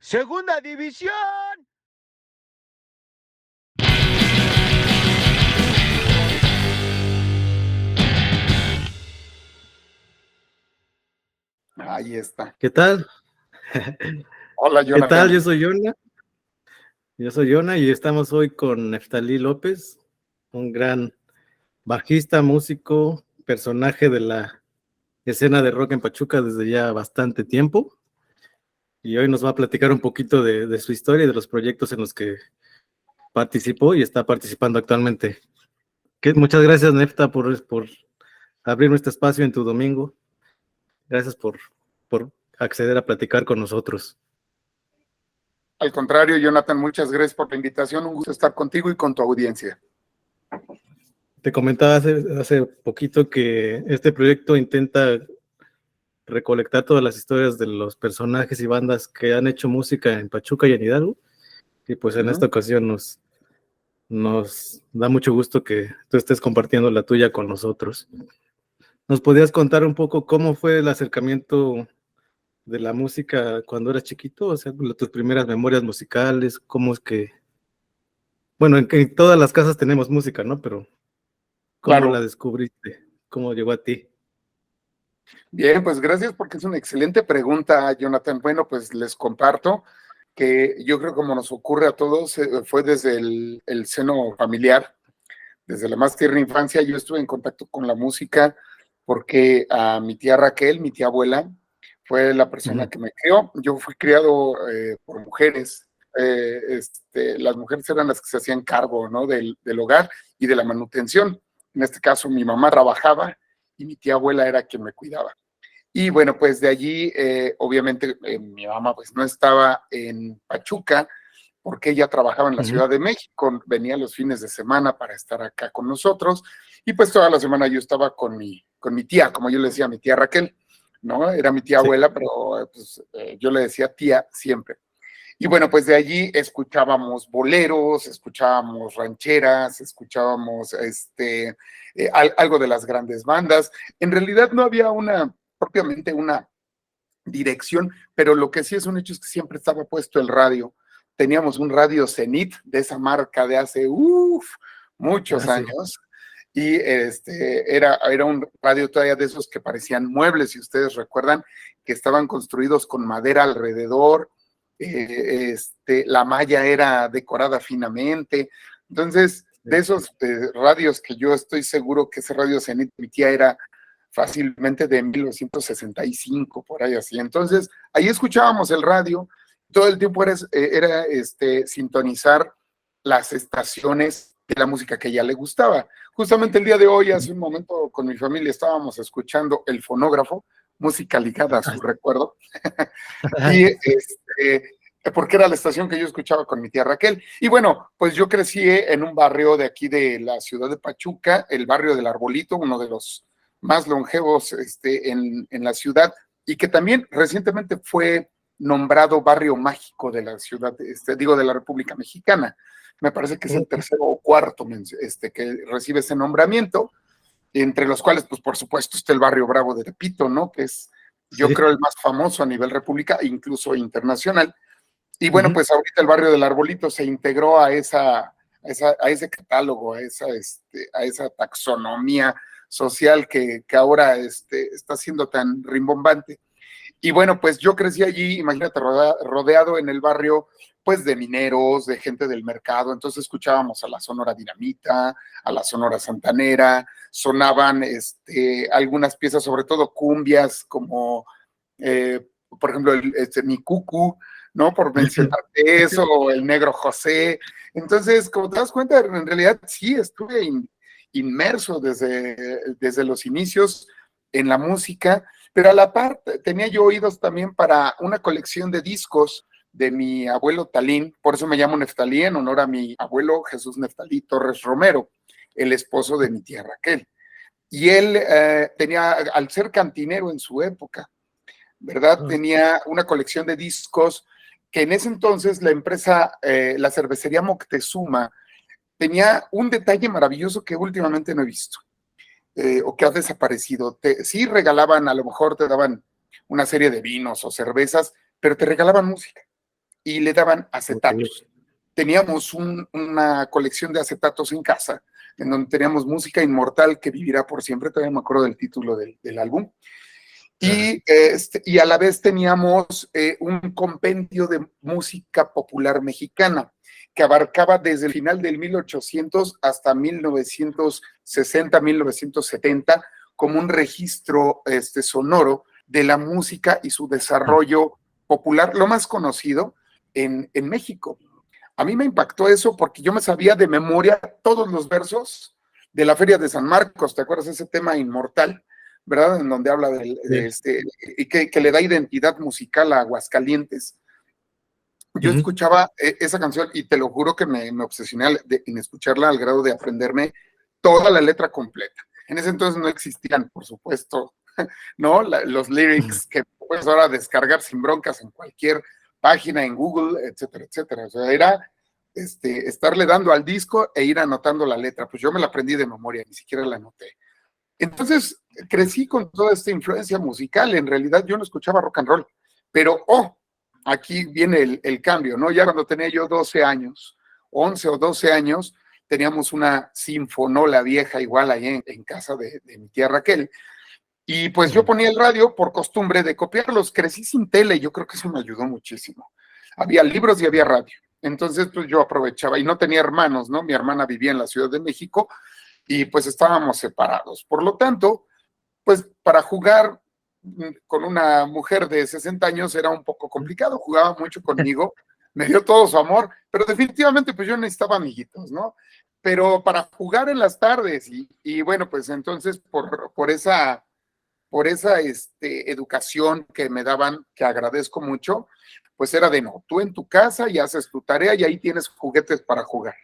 Segunda División. Ahí está. ¿Qué tal? Hola, ¿Qué tal? Jonathan. Yo soy Yona y estamos hoy con Neftalí López, un gran bajista, músico, personaje de la escena de rock en Pachuca desde ya bastante tiempo. Y hoy nos va a platicar un poquito de su historia y de los proyectos en los que participó y está participando actualmente. Muchas gracias, Nefta, por abrirme este espacio en tu domingo. Gracias por acceder a platicar con nosotros. Al contrario, Jonathan, muchas gracias por la invitación. Un gusto estar contigo y con tu audiencia. Te comentaba hace poquito que este proyecto intenta recolectar todas las historias de los personajes y bandas que han hecho música en Pachuca y en Hidalgo. Y pues en esta ocasión nos da mucho gusto que tú estés compartiendo la tuya con nosotros. ¿Nos podías contar un poco cómo fue el acercamiento de la música cuando eras chiquito? O sea, tus primeras memorias musicales, cómo es que... Bueno, en todas las casas tenemos música, ¿no? Pero ¿cómo Claro. la descubriste? ¿Cómo llegó a ti? Bien, pues gracias porque es una excelente pregunta, Jonathan. Bueno, pues les comparto que yo creo que como nos ocurre a todos, fue desde el seno familiar, desde la más tierna infancia. Yo estuve en contacto con la música porque a mi tía Raquel, mi tía abuela, fue la persona que me crió. Yo fui criado por mujeres. Las mujeres eran las que se hacían cargo, ¿no? del hogar y de la manutención. En este caso, mi mamá trabajaba y mi tía abuela era quien me cuidaba. Y bueno, pues de allí, obviamente, mi mamá pues no estaba en Pachuca porque ella trabajaba en la Ciudad de México, venía los fines de semana para estar acá con nosotros y pues toda la semana yo estaba con mi tía, como yo le decía a mi tía Raquel, ¿no? Era mi tía abuela, pero pues, yo le decía tía siempre. Y bueno, pues de allí escuchábamos boleros, escuchábamos rancheras, escuchábamos algo de las grandes bandas. En realidad no había propiamente una dirección, pero lo que sí es un hecho es que siempre estaba puesto el radio. Teníamos un radio Zenit de esa marca de hace muchos años. Y era un radio todavía de esos que parecían muebles, si ustedes recuerdan, que estaban construidos con madera alrededor. La malla era decorada finamente. Entonces, de esos radios que yo estoy seguro que ese radio Zenit mi tía era fácilmente de 1965, por ahí así. Entonces, ahí escuchábamos el radio, todo el tiempo era sintonizar las estaciones de la música que a ella le gustaba. Justamente el día de hoy, hace un momento, con mi familia estábamos escuchando el fonógrafo, música ligada a su recuerdo, y porque era la estación que yo escuchaba con mi tía Raquel. Y bueno, pues yo crecí en un barrio de aquí de la ciudad de Pachuca, el barrio del Arbolito, uno de los más longevos en la ciudad, y que también recientemente fue nombrado barrio mágico de la ciudad, de la República Mexicana. Me parece que es el tercero o cuarto que recibe ese nombramiento, entre los cuales, pues por supuesto, está el barrio Bravo de Tepito, ¿no? Que es, yo creo, el más famoso a nivel república, incluso internacional. Y bueno, pues ahorita el barrio del Arbolito se integró a ese catálogo, a esa taxonomía social que ahora está siendo tan rimbombante. Y bueno, pues yo crecí allí, imagínate, rodeado en el barrio, pues de mineros, de gente del mercado. Entonces escuchábamos a la Sonora Dinamita, a la Sonora Santanera, sonaban algunas piezas, sobre todo cumbias, como por ejemplo Mi Cucu, ¿no? Por mencionarte eso, o el Negro José. Entonces, como te das cuenta, en realidad sí estuve inmerso desde los inicios en la música, pero a la par tenía yo oídos también para una colección de discos de mi abuelo Talín, por eso me llamo Neftalí, en honor a mi abuelo Jesús Neftalí Torres Romero, el esposo de mi tía Raquel. Y él tenía, al ser cantinero en su época, ¿verdad? Tenía una colección de discos que en ese entonces la empresa, la cervecería Moctezuma, tenía un detalle maravilloso que últimamente no he visto, o que ha desaparecido. Sí regalaban, a lo mejor te daban una serie de vinos o cervezas, pero te regalaban música. y le daban Ok. acetatos. Teníamos una colección de acetatos en casa, en donde teníamos música inmortal que vivirá por siempre, todavía me acuerdo del título del álbum, Ajá. y a la vez teníamos un compendio de música popular mexicana que abarcaba desde el final del 1800 hasta 1960, 1970, como un registro sonoro de la música y su desarrollo popular, lo más conocido en México. A mí me impactó eso porque yo me sabía de memoria todos los versos de la Feria de San Marcos, ¿te acuerdas ese tema inmortal? ¿Verdad? En donde habla y que le da identidad musical a Aguascalientes. Yo escuchaba esa canción y te lo juro que me obsesioné en escucharla al grado de aprenderme toda la letra completa. En ese entonces no existían, por supuesto, ¿no? Los lyrics que puedes ahora descargar sin broncas en cualquier página, en Google, etcétera, etcétera. O sea, era estarle dando al disco e ir anotando la letra. Pues yo me la aprendí de memoria, ni siquiera la anoté. Entonces crecí con toda esta influencia musical. En realidad yo no escuchaba rock and roll, pero aquí viene el cambio, ¿no? Ya cuando tenía yo 12 años, 11 o 12 años, teníamos una sinfonola vieja igual ahí en casa de mi tía Raquel. Y pues yo ponía el radio por costumbre de copiarlos. Crecí sin tele y yo creo que eso me ayudó muchísimo. Había libros y había radio. Entonces pues yo aprovechaba y no tenía hermanos, ¿no? Mi hermana vivía en la Ciudad de México y pues estábamos separados. Por lo tanto, pues para jugar con una mujer de 60 años era un poco complicado, jugaba mucho conmigo, me dio todo su amor, pero definitivamente pues yo necesitaba amiguitos, ¿no? Pero para jugar en las tardes y bueno, pues entonces por esa educación que me daban, que agradezco mucho, pues era de no, tú en tu casa y haces tu tarea y ahí tienes juguetes para jugar,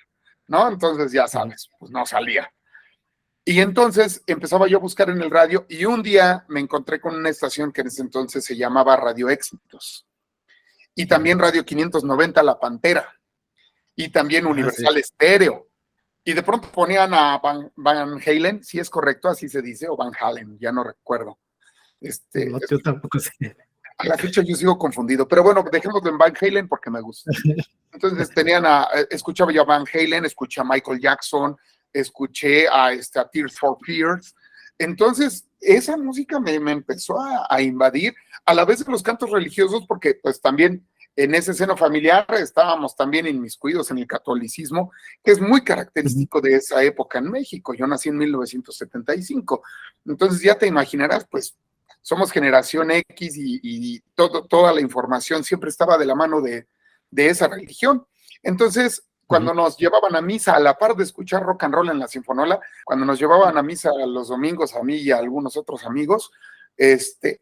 ¿no? Entonces ya sabes, pues no salía. Y entonces empezaba yo a buscar en el radio y un día me encontré con una estación que en ese entonces se llamaba Radio Éxitos y también Radio 590 La Pantera y también Universal Estéreo. Y de pronto ponían a Van Halen, si es correcto, así se dice, o Van Halen, ya no recuerdo. No, yo tampoco sé. A la fecha yo sigo confundido, pero bueno, dejémoslo en Van Halen porque me gusta. Entonces escuchaba yo a Van Halen, escuché a Michael Jackson, escuché a Tears for Fears. Entonces, esa música me empezó a invadir, a la vez de los cantos religiosos, porque pues también en ese seno familiar estábamos también inmiscuidos en el catolicismo, que es muy característico de esa época en México. Yo nací en 1975. Entonces ya te imaginarás, pues somos generación X y toda la información siempre estaba de la mano de esa religión. Entonces, cuando nos llevaban a misa, a la par de escuchar rock and roll en la Sinfonola, cuando nos llevaban a misa los domingos a mí y a algunos otros amigos,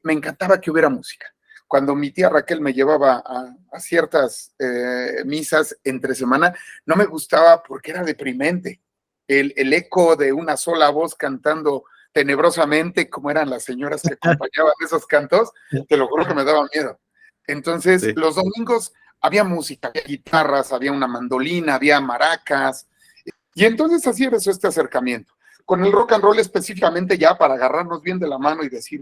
me encantaba que hubiera música. Cuando mi tía Raquel me llevaba a ciertas misas entre semana, no me gustaba porque era deprimente. El eco de una sola voz cantando tenebrosamente, como eran las señoras que acompañaban esos cantos, te lo juro que me daba miedo. Entonces, los domingos había música, había guitarras, había una mandolina, había maracas, y entonces así empezó este acercamiento. Con el rock and roll específicamente ya para agarrarnos bien de la mano y decir,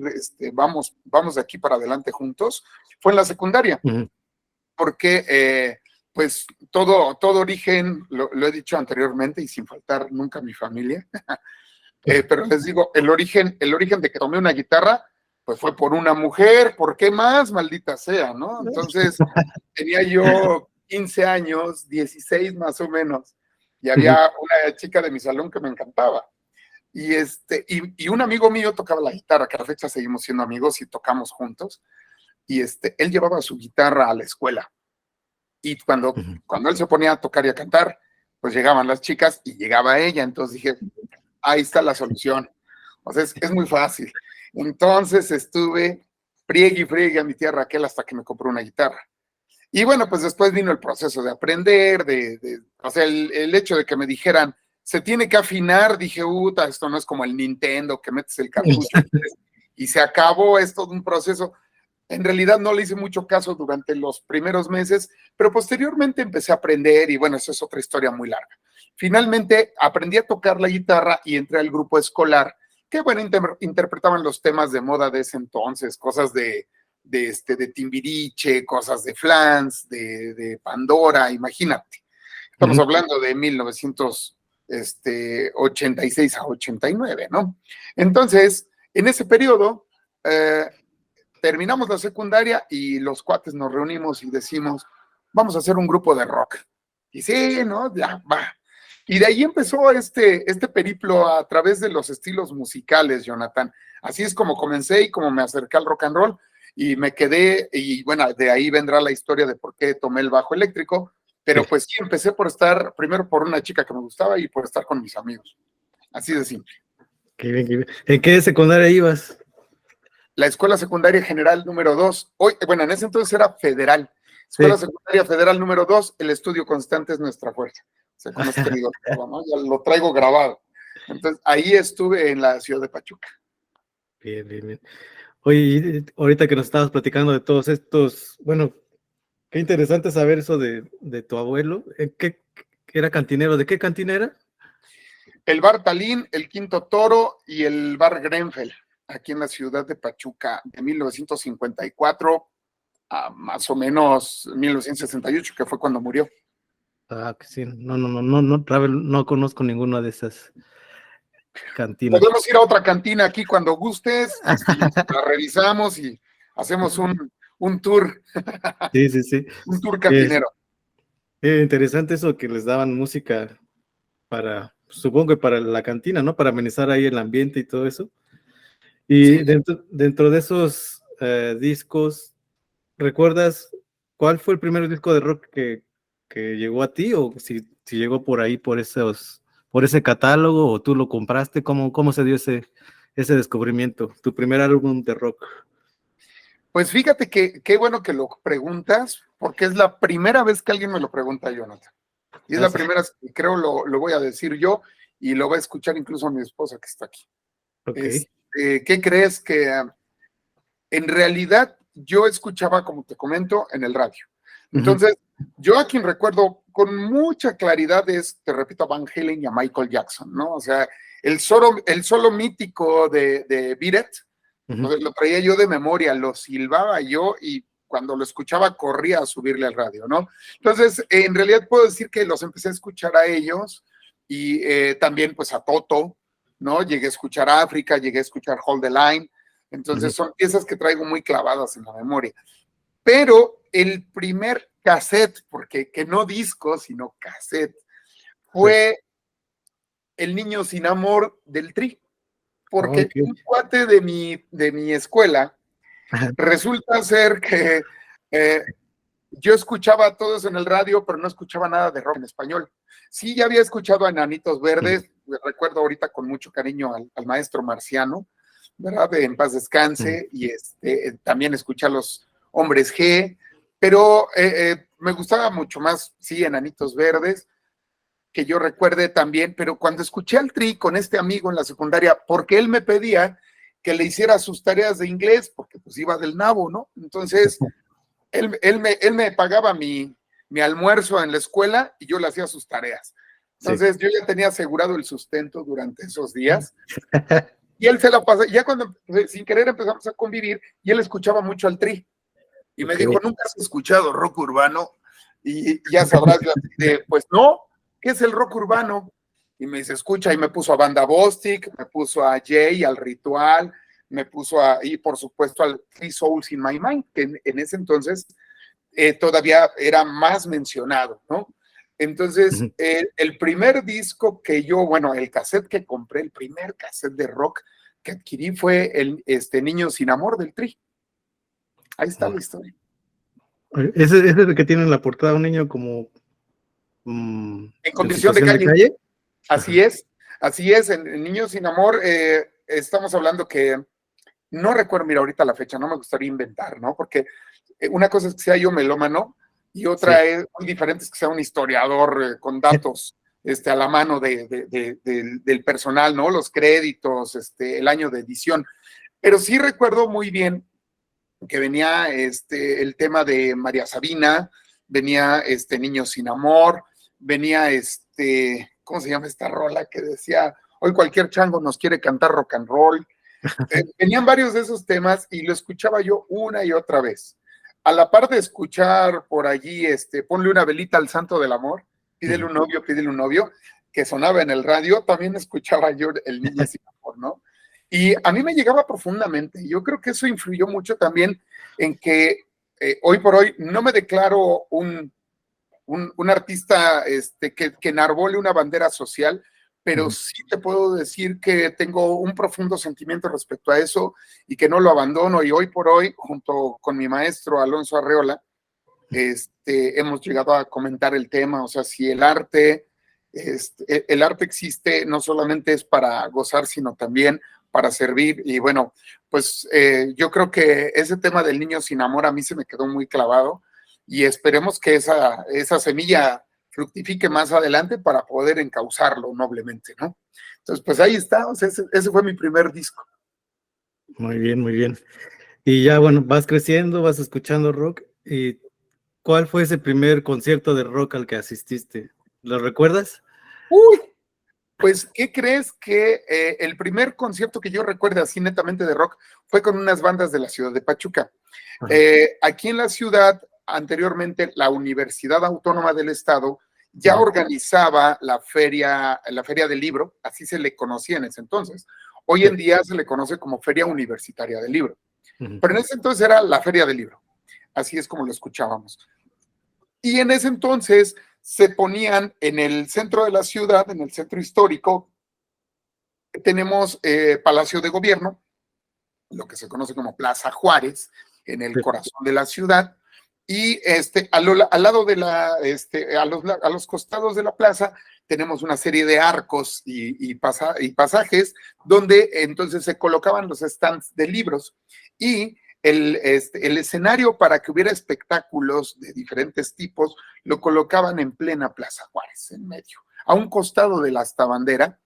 vamos de aquí para adelante juntos, fue en la secundaria, porque pues todo origen, lo he dicho anteriormente y sin faltar nunca a mi familia, pero les digo, el origen de que tomé una guitarra, pues fue por una mujer, ¿por qué más? Maldita sea, ¿no? Entonces, tenía yo 15 años, 16 más o menos, y había una chica de mi salón que me encantaba. Y un amigo mío tocaba la guitarra, que a la fecha seguimos siendo amigos y tocamos juntos, y él llevaba su guitarra a la escuela. Y cuando él se ponía a tocar y a cantar, pues llegaban las chicas y llegaba ella, entonces dije, ahí está la solución. O sea, es muy fácil. Entonces estuve friegue y friegue a mi tía Raquel hasta que me compró una guitarra. Y bueno, pues después vino el proceso de aprender, o sea, el hecho de que me dijeran, se tiene que afinar, dije, esto no es como el Nintendo, que metes el cartucho y se acabó, es todo un proceso. En realidad no le hice mucho caso durante los primeros meses, pero posteriormente empecé a aprender y bueno, eso es otra historia muy larga. Finalmente aprendí a tocar la guitarra y entré al grupo escolar, que bueno, interpretaban los temas de moda de ese entonces, cosas de de Timbiriche, cosas de Flans, de Pandora, imagínate. Estamos hablando de 1986 a 89, ¿no? Entonces, en ese periodo, terminamos la secundaria y los cuates nos reunimos y decimos, vamos a hacer un grupo de rock. Y sí, ¿no? Ya, va. Y de ahí empezó este periplo a través de los estilos musicales, Jonathan. Así es como comencé y como me acerqué al rock and roll y me quedé, y bueno, de ahí vendrá la historia de por qué tomé el bajo eléctrico, pero pues sí, empecé por estar, primero por una chica que me gustaba y por estar con mis amigos. Así de simple. Qué bien, qué bien. ¿En qué secundaria ibas? La Escuela Secundaria General número 2. Hoy, bueno, en ese entonces era federal. Escuela Secundaria Federal número 2, el estudio constante es nuestra fuerza. O sea, con esto te digo, ¿no? Ya lo traigo grabado. Entonces, ahí estuve en la ciudad de Pachuca. Bien, bien, bien. Oye, ahorita que nos estabas platicando de todos estos, bueno, qué interesante saber eso de tu abuelo. ¿Qué era cantinero? ¿De qué cantina era? El bar Talín, el Quinto Toro y el bar Grenfell, aquí en la ciudad de Pachuca, de 1954 a más o menos 1968, que fue cuando murió. Ah, que sí, no, Ravel, no conozco ninguna de esas cantinas. Podemos ir a otra cantina aquí cuando gustes, la revisamos y hacemos un tour. Sí. Un tour cantinero. Interesante eso que les daban música para, supongo que para la cantina, ¿no? Para amenizar ahí el ambiente y todo eso. Y Sí. dentro de esos discos, ¿recuerdas cuál fue el primer disco de rock que llegó a ti? O si llegó por ahí, por ese catálogo, o tú lo compraste, ¿cómo se dio ese descubrimiento? Tu primer álbum de rock. Pues fíjate que qué bueno que lo preguntas, porque es la primera vez que alguien me lo pregunta, Jonathan. Y es la primera, creo lo voy a decir yo, y lo va a escuchar incluso mi esposa que está aquí. Okay. ¿Qué crees? Que en realidad yo escuchaba, como te comento, en el radio. Entonces, yo a quien recuerdo con mucha claridad es, te repito, a Van Halen y a Michael Jackson, ¿no? O sea, el solo mítico de Beat It, lo traía yo de memoria, lo silbaba yo y cuando lo escuchaba corría a subirle al radio, ¿no? Entonces, en realidad puedo decir que los empecé a escuchar a ellos y también pues a Toto, ¿no? Llegué a escuchar a África, llegué a escuchar Hold the Line, entonces son piezas que traigo muy clavadas en la memoria. Pero el primer cassette, porque que no disco, sino cassette, fue El Niño Sin Amor del Tri, porque un cuate de mi escuela resulta ser que yo escuchaba todo eso en el radio, pero no escuchaba nada de rock en español. Sí, ya había escuchado a Enanitos Verdes, recuerdo ahorita con mucho cariño al maestro Marciano, ¿verdad? En paz descanse, y también escuché a los Hombres G, pero me gustaba mucho más, sí, Enanitos Verdes, que yo recuerde también, pero cuando escuché al Tri con este amigo en la secundaria, porque él me pedía que le hiciera sus tareas de inglés, porque pues iba del nabo, ¿no? Entonces, él me pagaba mi almuerzo en la escuela y yo le hacía sus tareas. Entonces, yo ya tenía asegurado el sustento durante esos días. Y él se la pasó, ya cuando sin querer empezamos a convivir, y él escuchaba mucho al Tri. Y me dijo, ¿nunca has escuchado rock urbano? Y ya sabrás, pues no, ¿qué es el rock urbano? Y me dice, escucha, y me puso a Banda Bostic, me puso a Jay, al Ritual, me puso y por supuesto al Three Souls in My Mind, que en ese entonces todavía era más mencionado, ¿no? Entonces, el primer disco que yo, bueno, el cassette que compré, el primer cassette de rock que adquirí fue el Niño Sin Amor del Tri. Ahí está la historia. ¿Ese es el que tiene en la portada un niño como en condición de calle? Así es, en Niño Sin Amor estamos hablando que, no recuerdo, mira, ahorita la fecha, no me gustaría inventar, ¿no? Porque una cosa es que sea yo melómano y otra es muy diferente, es que sea un historiador con datos a la mano del personal, ¿no? Los créditos, el año de edición. Pero sí recuerdo muy bien que venía el tema de María Sabina, venía Niño Sin Amor, venía ¿cómo se llama esta rola que decía? Hoy cualquier chango nos quiere cantar rock and roll. Venían varios de esos temas y lo escuchaba yo una y otra vez. A la par de escuchar por allí, ponle una velita al santo del amor, pídele un novio, que sonaba en el radio, también escuchaba yo El niño sin amor, ¿no? Y a mí me llegaba profundamente. Yo creo que eso influyó mucho también en que hoy por hoy no me declaro un artista que enarbole una bandera social, pero sí te puedo decir que tengo un profundo sentimiento respecto a eso y que no lo abandono. Y hoy por hoy, junto con mi maestro Alonso Arreola, hemos llegado a comentar el tema. O sea, si el arte existe, no solamente es para gozar, sino también para servir. Y bueno, pues yo creo que ese tema del niño sin amor a mí se me quedó muy clavado y esperemos que esa semilla fructifique más adelante para poder encauzarlo noblemente, ¿no? Entonces, pues ahí está, o sea, ese fue mi primer disco. Muy bien, muy bien. Y ya, bueno, vas creciendo, vas escuchando rock. ¿Y cuál fue ese primer concierto de rock al que asististe? ¿Lo recuerdas? Uy, pues, ¿qué crees? Que el primer concierto que yo recuerdo así netamente de rock fue con unas bandas de la ciudad de Pachuca. Aquí en la ciudad, anteriormente, la Universidad Autónoma del Estado ya organizaba la feria del libro, así se le conocía en ese entonces. Hoy en día se le conoce como Feria Universitaria del Libro. Pero en ese entonces era la Feria del Libro. Así es como lo escuchábamos. Y en ese entonces se ponían en el centro de la ciudad, en el centro histórico, tenemos Palacio de Gobierno, lo que se conoce como Plaza Juárez, en el corazón de la ciudad, y al lado de a los costados de la plaza tenemos una serie de arcos y pasajes donde entonces se colocaban los stands de libros y el escenario para que hubiera espectáculos de diferentes tipos lo colocaban en plena Plaza Juárez, en medio, a un costado de la hasta bandera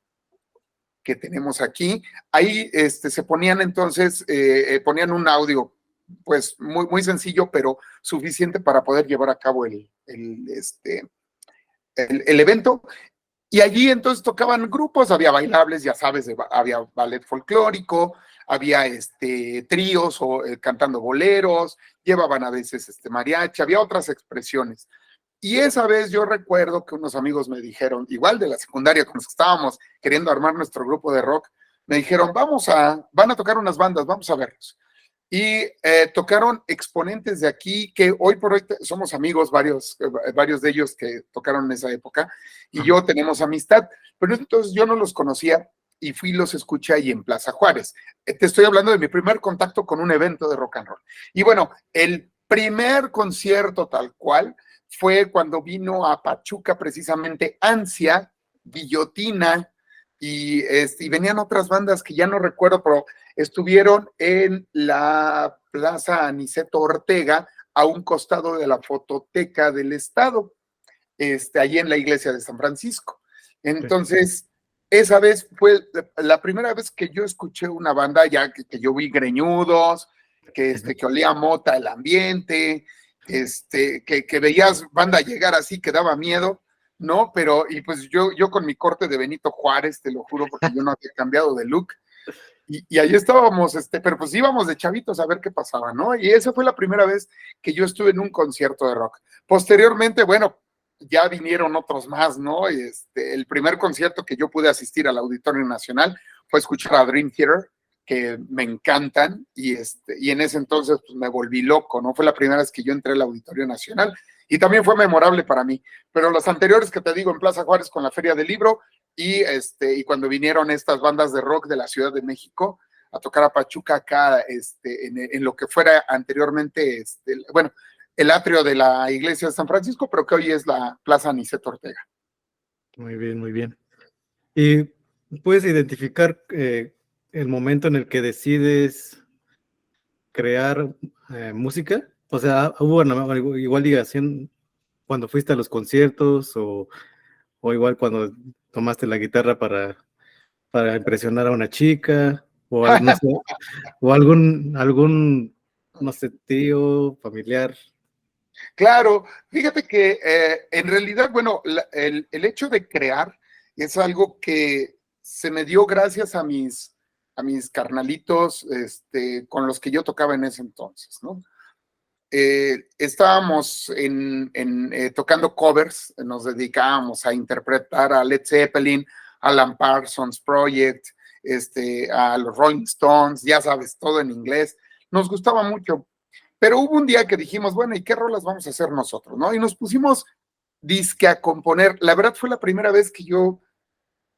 que tenemos aquí. Ahí se ponían entonces, ponían un audio pues muy, muy sencillo, pero suficiente para poder llevar a cabo el evento. Y allí entonces tocaban grupos, había bailables, ya sabes, había ballet folclórico, había tríos o cantando boleros, llevaban a veces mariachi, había otras expresiones. Y esa vez yo recuerdo que unos amigos me dijeron, igual de la secundaria, con los que estábamos queriendo armar nuestro grupo de rock, me dijeron, van a tocar unas bandas, vamos a verlos. Y tocaron exponentes de aquí que hoy por hoy somos amigos, varios de ellos que tocaron en esa época, y yo tenemos amistad, pero entonces yo no los conocía y los escuché ahí en Plaza Juárez. Te estoy hablando de mi primer contacto con un evento de rock and roll. Y bueno, el primer concierto tal cual fue cuando vino a Pachuca precisamente Ansia, Guillotina, y venían otras bandas que ya no recuerdo, pero estuvieron en la Plaza Aniceto Ortega, a un costado de la Fototeca del Estado, allí en la iglesia de San Francisco. Entonces, esa vez fue la primera vez que yo escuché una banda, ya que yo vi greñudos, que olía mota el ambiente, que veías banda llegar así, que daba miedo, ¿no? Pero, y pues yo con mi corte de Benito Juárez, te lo juro, porque yo no había cambiado de look, y ahí estábamos, pero pues íbamos de chavitos a ver qué pasaba, ¿no? Y esa fue la primera vez que yo estuve en un concierto de rock. Posteriormente, bueno, ya vinieron otros más, ¿no? Y el primer concierto que yo pude asistir al Auditorio Nacional fue escuchar a Dream Theater, que me encantan, y en ese entonces pues, me volví loco, ¿no? Fue la primera vez que yo entré al Auditorio Nacional, y también fue memorable para mí. Pero los anteriores que te digo, en Plaza Juárez con la Feria del Libro, y cuando vinieron estas bandas de rock de la Ciudad de México a tocar a Pachuca acá, en lo que fuera anteriormente, bueno, el atrio de la iglesia de San Francisco, pero que hoy es la Plaza Aniceto Ortega. Muy bien, muy bien. ¿Y puedes identificar el momento en el que decides crear música? O sea, hubo igual digación cuando fuiste a los conciertos o igual cuando tomaste la guitarra para impresionar a una chica o, no sé, o algún, no sé, tío, familiar. Claro, fíjate que en realidad, bueno, el hecho de crear es algo que se me dio gracias a mis a mis carnalitos con los que yo tocaba en ese entonces, ¿no? Estábamos tocando covers, nos dedicábamos a interpretar a Led Zeppelin, Alan Parsons Project, a los Rolling Stones, ya sabes, todo en inglés. Nos gustaba mucho, pero hubo un día que dijimos, bueno, ¿y qué rolas vamos a hacer nosotros, no? Y nos pusimos disque a componer. La verdad fue la primera vez que yo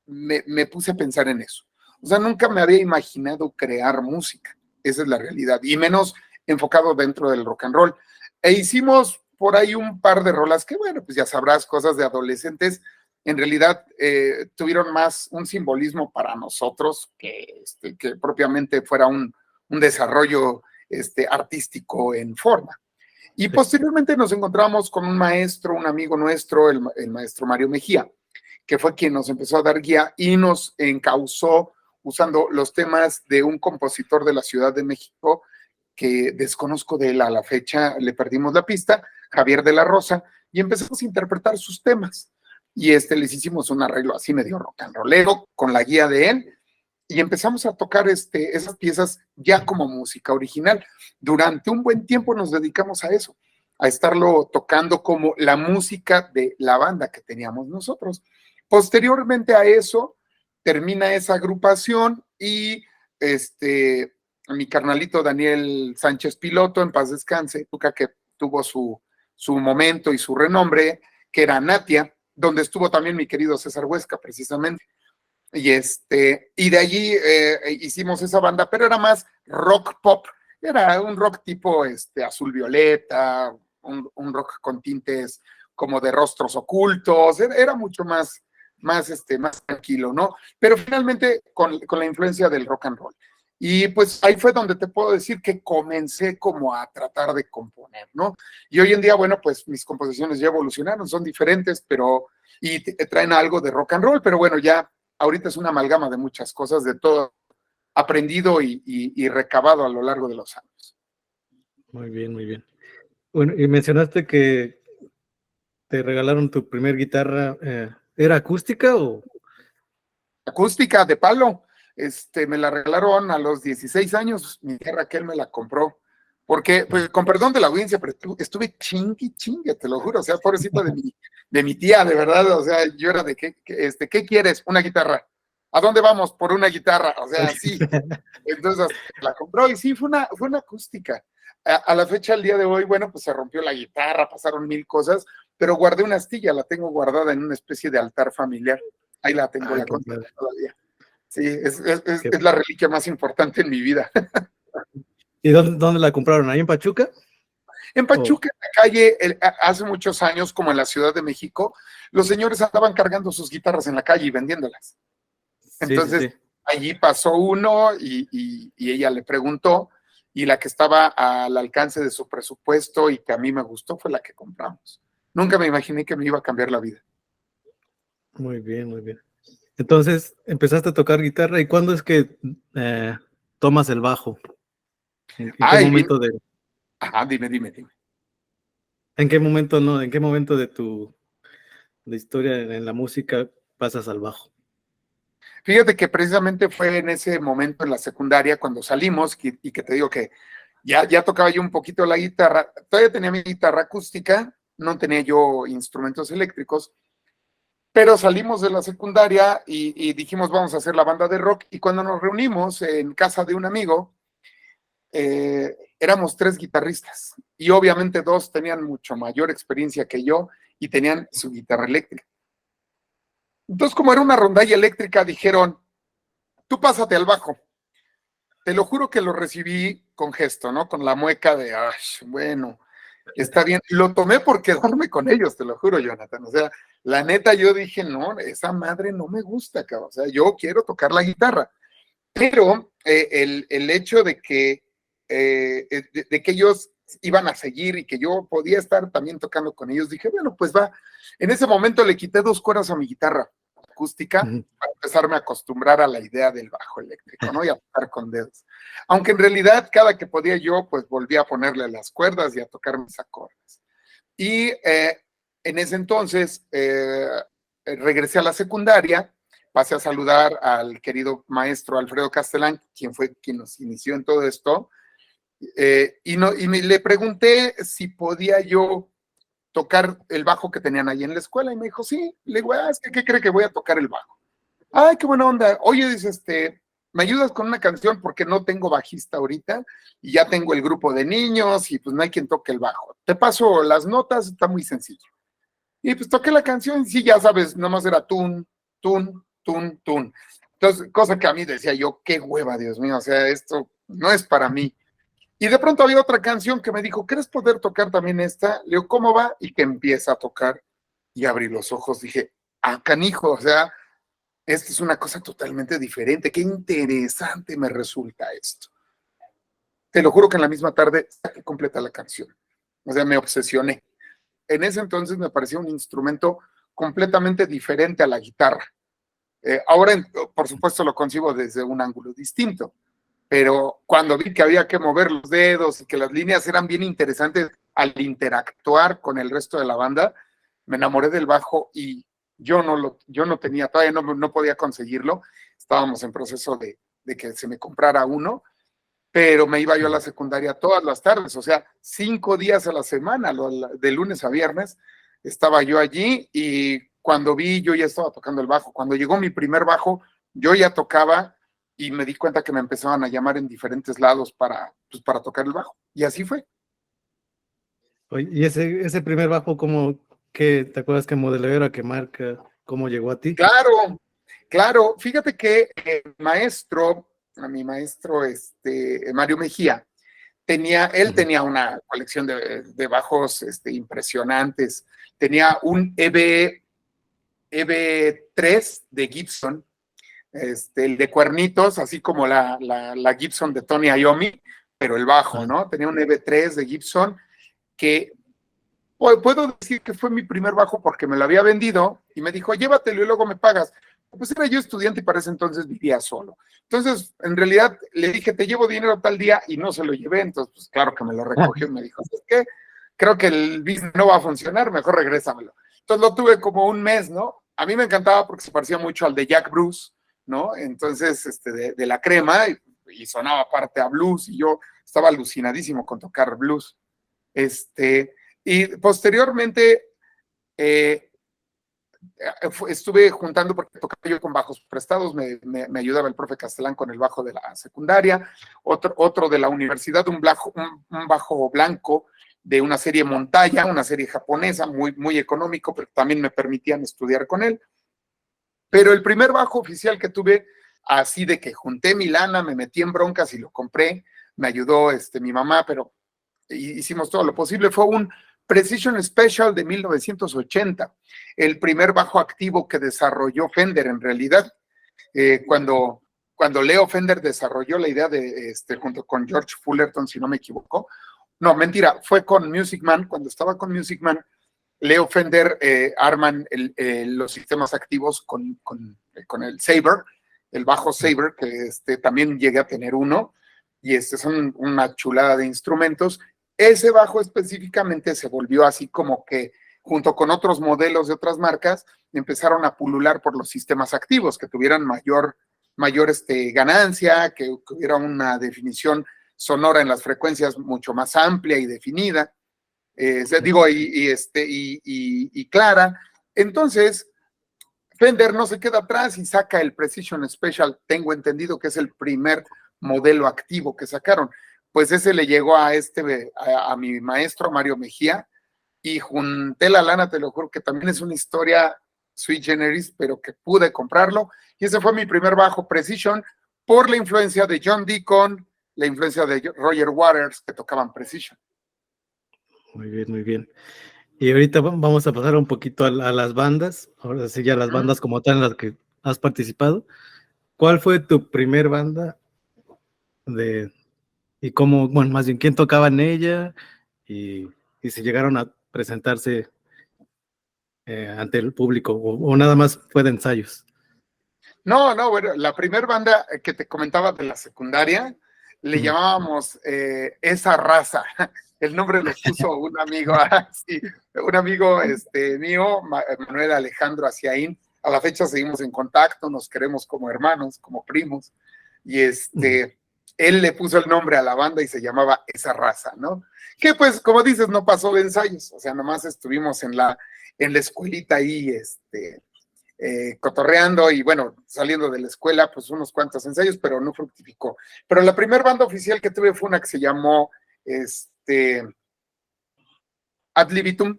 me puse a pensar en eso. O sea, nunca me había imaginado crear música, esa es la realidad, y menos enfocado dentro del rock and roll. E hicimos por ahí un par de rolas que, bueno, pues ya sabrás, cosas de adolescentes, en realidad tuvieron más un simbolismo para nosotros que propiamente fuera un desarrollo artístico en forma. Y posteriormente nos encontramos con un maestro, un amigo nuestro, el maestro Mario Mejía, que fue quien nos empezó a dar guía y nos encauzó usando los temas de un compositor de la Ciudad de México, que desconozco de él a la fecha, le perdimos la pista, Javier de la Rosa, y empezamos a interpretar sus temas. Y les hicimos un arreglo así medio rock and rollero con la guía de él, y empezamos a tocar esas piezas ya como música original. Durante un buen tiempo nos dedicamos a eso, a estarlo tocando como la música de la banda que teníamos nosotros. Posteriormente a eso, termina esa agrupación y mi carnalito Daniel Sánchez Piloto, en paz descanse, que tuvo su momento y su renombre, que era Natia, donde estuvo también mi querido César Huesca, precisamente. Y de allí hicimos esa banda, pero era más rock pop, era un rock tipo azul violeta, un rock con tintes como de rostros ocultos, era mucho más tranquilo, ¿no? Pero finalmente con la influencia del rock and roll. Y pues ahí fue donde te puedo decir que comencé como a tratar de componer, ¿no? Y hoy en día, bueno, pues mis composiciones ya evolucionaron, son diferentes, y traen algo de rock and roll, pero bueno, ya ahorita es una amalgama de muchas cosas, de todo aprendido y recabado a lo largo de los años. Muy bien, muy bien. Bueno, y mencionaste que te regalaron tu primer guitarra, ¿era acústica o...? Acústica de palo, me la regalaron a los 16 años, mi tía Raquel me la compró, porque, pues, con perdón de la audiencia, pero estuve chingue, te lo juro, o sea, pobrecita de mi tía, de verdad, o sea, yo era de, ¿qué quieres? Una guitarra. ¿A dónde vamos? Por una guitarra, o sea, sí. Entonces la compró y sí, fue una acústica. A la fecha, al día de hoy, bueno, pues se rompió la guitarra, pasaron mil cosas, pero guardé una astilla, la tengo guardada en una especie de altar familiar. Ahí la tengo, la conservo todavía. Sí, es la reliquia más importante en mi vida. ¿Y dónde la compraron? ¿Ahí en Pachuca? En Pachuca, en la calle, hace muchos años, como en la Ciudad de México, los señores andaban cargando sus guitarras en la calle y vendiéndolas. Entonces, sí. Allí pasó uno y ella le preguntó, y la que estaba al alcance de su presupuesto y que a mí me gustó fue la que compramos. Nunca me imaginé que me iba a cambiar la vida. Muy bien, muy bien. Entonces, empezaste a tocar guitarra, ¿y cuándo es que tomas el bajo? ¿En qué momento de...? Ajá, dime. ¿En qué momento de tu historia en la música pasas al bajo? Fíjate que precisamente fue en ese momento en la secundaria cuando salimos y que te digo que ya tocaba yo un poquito la guitarra. Todavía tenía mi guitarra acústica, no tenía yo instrumentos eléctricos, pero salimos de la secundaria y dijimos vamos a hacer la banda de rock, y cuando nos reunimos en casa de un amigo, éramos 3 guitarristas y obviamente 2 tenían mucho mayor experiencia que yo y tenían su guitarra eléctrica. Entonces, como era una rondalla eléctrica, dijeron, tú pásate al bajo. Te lo juro que lo recibí con gesto, ¿no? Con la mueca de, ay, bueno, está bien. Lo tomé por quedarme con ellos, te lo juro, Jonathan. O sea, la neta, yo dije, no, esa madre no me gusta, cabrón. O sea, yo quiero tocar la guitarra. Pero el hecho de que ellos iban a seguir y que yo podía estar también tocando con ellos, dije, bueno, pues va. En ese momento le quité 2 cuerdas a mi guitarra acústica para empezarme a acostumbrar a la idea del bajo eléctrico, ¿no? Y a tocar con dedos. Aunque en realidad cada que podía yo, pues volvía a ponerle las cuerdas y a tocar mis acordes. Y en ese entonces regresé a la secundaria, pasé a saludar al querido maestro Alfredo Castellán, quien fue quien nos inició en todo esto, le pregunté si podía yo tocar el bajo que tenían ahí en la escuela, y me dijo, sí. Le digo, es que, ¿qué cree que voy a tocar el bajo? Ay, qué buena onda. Oye, dice, ¿me ayudas con una canción? Porque no tengo bajista ahorita, y ya tengo el grupo de niños, y pues no hay quien toque el bajo. Te paso las notas, está muy sencillo. Y pues toqué la canción, y sí, ya sabes, nomás era tun, tun, tun, tun. Entonces, cosa que a mí decía yo, qué hueva, Dios mío, o sea, esto no es para mí. Y de pronto había otra canción que me dijo, ¿quieres poder tocar también esta? Le digo, ¿cómo va? Y que empieza a tocar, y abrí los ojos, dije, canijo, o sea, esto es una cosa totalmente diferente, qué interesante me resulta esto. Te lo juro que en la misma tarde saqué completa la canción, o sea, me obsesioné. En ese entonces me parecía un instrumento completamente diferente a la guitarra. Ahora, por supuesto, lo concibo desde un ángulo distinto, pero cuando vi que había que mover los dedos y que las líneas eran bien interesantes al interactuar con el resto de la banda, me enamoré del bajo y yo no tenía, todavía no podía conseguirlo. Estábamos en proceso de que se me comprara uno, pero me iba yo a la secundaria todas las tardes, o sea, 5 días a la semana, de lunes a viernes, estaba yo allí, y cuando vi, yo ya estaba tocando el bajo. Cuando llegó mi primer bajo, yo ya tocaba, y me di cuenta que me empezaban a llamar en diferentes lados para tocar el bajo, y así fue. Oye, y ese primer bajo, ¿te acuerdas qué modelo era, qué marca, cómo llegó a ti? Claro, fíjate que mi maestro Mario Mejía, él tenía una colección de bajos impresionantes. Tenía un EB3 de Gibson, el de cuernitos, así como la Gibson de Tony Iommi, pero el bajo, ¿no? Tenía un EB3 de Gibson que puedo decir que fue mi primer bajo porque me lo había vendido y me dijo, llévatelo y luego me pagas. Pues era yo estudiante y para ese entonces vivía solo. Entonces, en realidad, le dije, te llevo dinero tal día, y no se lo llevé. Entonces, pues claro que me lo recogió y me dijo, ¿sabes qué? Creo que el business no va a funcionar, mejor regrésamelo. Entonces lo tuve como un mes, ¿no? A mí me encantaba porque se parecía mucho al de Jack Bruce, ¿no? Entonces, de La Crema, y sonaba parte a blues, y yo estaba alucinadísimo con tocar blues. Y posteriormente estuve juntando, porque tocaba yo con bajos prestados, me ayudaba el profe Castellán con el bajo de la secundaria, otro de la universidad, un bajo blanco de una serie Montoya, una serie japonesa, muy, muy económico, pero también me permitían estudiar con él. Pero el primer bajo oficial que tuve, así de que junté mi lana, me metí en broncas y lo compré, me ayudó mi mamá, pero hicimos todo lo posible, fue un Precision Special de 1980, el primer bajo activo que desarrolló Fender en realidad. Cuando Leo Fender desarrolló la idea junto con George Fullerton, si no me equivoco, no, mentira, fue con Music Man. Cuando estaba con Music Man, Leo Fender arman los sistemas activos con el Saber, el bajo Saber, que también llegué a tener uno, y son una chulada de instrumentos. Ese bajo específicamente se volvió así como que, junto con otros modelos de otras marcas, empezaron a pulular por los sistemas activos, que tuvieran mayor ganancia, que hubiera una definición sonora en las frecuencias mucho más amplia y definida, y clara. Entonces, Fender no se queda atrás y saca el Precision Special. Tengo entendido que es el primer modelo activo que sacaron. Pues ese le llegó a mi maestro Mario Mejía, y junté la lana, te lo juro que también es una historia sui generis, pero que pude comprarlo, y ese fue mi primer bajo Precision, por la influencia de John Deacon, la influencia de Roger Waters, que tocaban Precision. Muy bien, muy bien. Y ahorita vamos a pasar un poquito a las bandas, ahora sí ya las bandas como tal en las que has participado. ¿Cuál fue tu primer banda y cómo, bueno, más bien, quién tocaba en ella y si llegaron a presentarse ante el público o nada más fue de ensayos? No, bueno, la primera banda que te comentaba de la secundaria, le llamábamos Esa Raza. El nombre lo puso un amigo, sí, un amigo mío, Manuel Alejandro Aciaín, a la fecha seguimos en contacto, nos queremos como hermanos, como primos, y él le puso el nombre a la banda y se llamaba Esa Raza, ¿no? Que pues, como dices, no pasó de ensayos, o sea, nomás estuvimos en la escuelita ahí, cotorreando y bueno, saliendo de la escuela, pues unos cuantos ensayos, pero no fructificó. Pero la primera banda oficial que tuve fue una que se llamó Ad Libitum,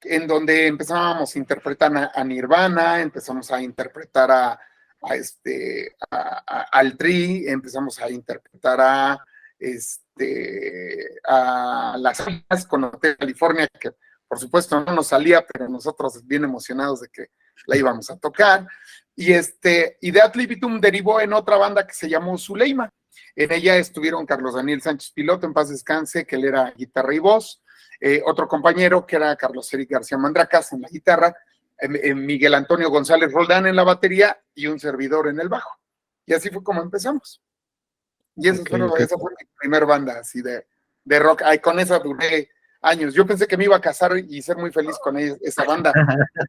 en donde empezábamos a interpretar a Nirvana, empezamos a interpretar al Tri, empezamos a interpretar a las Águilas con Hotel California, que por supuesto no nos salía, pero nosotros bien emocionados de que la íbamos a tocar. Y de Ad Libitum derivó en otra banda que se llamó Zuleima. En ella estuvieron Carlos Daniel Sánchez Piloto, en paz descanse, que él era guitarra y voz, otro compañero que era Carlos Eric García Mandracas en la guitarra, Miguel Antonio González Roldán en la batería y un servidor en el bajo. Y así fue como empezamos. Y esa fue mi primer banda así de rock. Ay, con esa duré años. Yo pensé que me iba a casar y ser muy feliz con esa banda,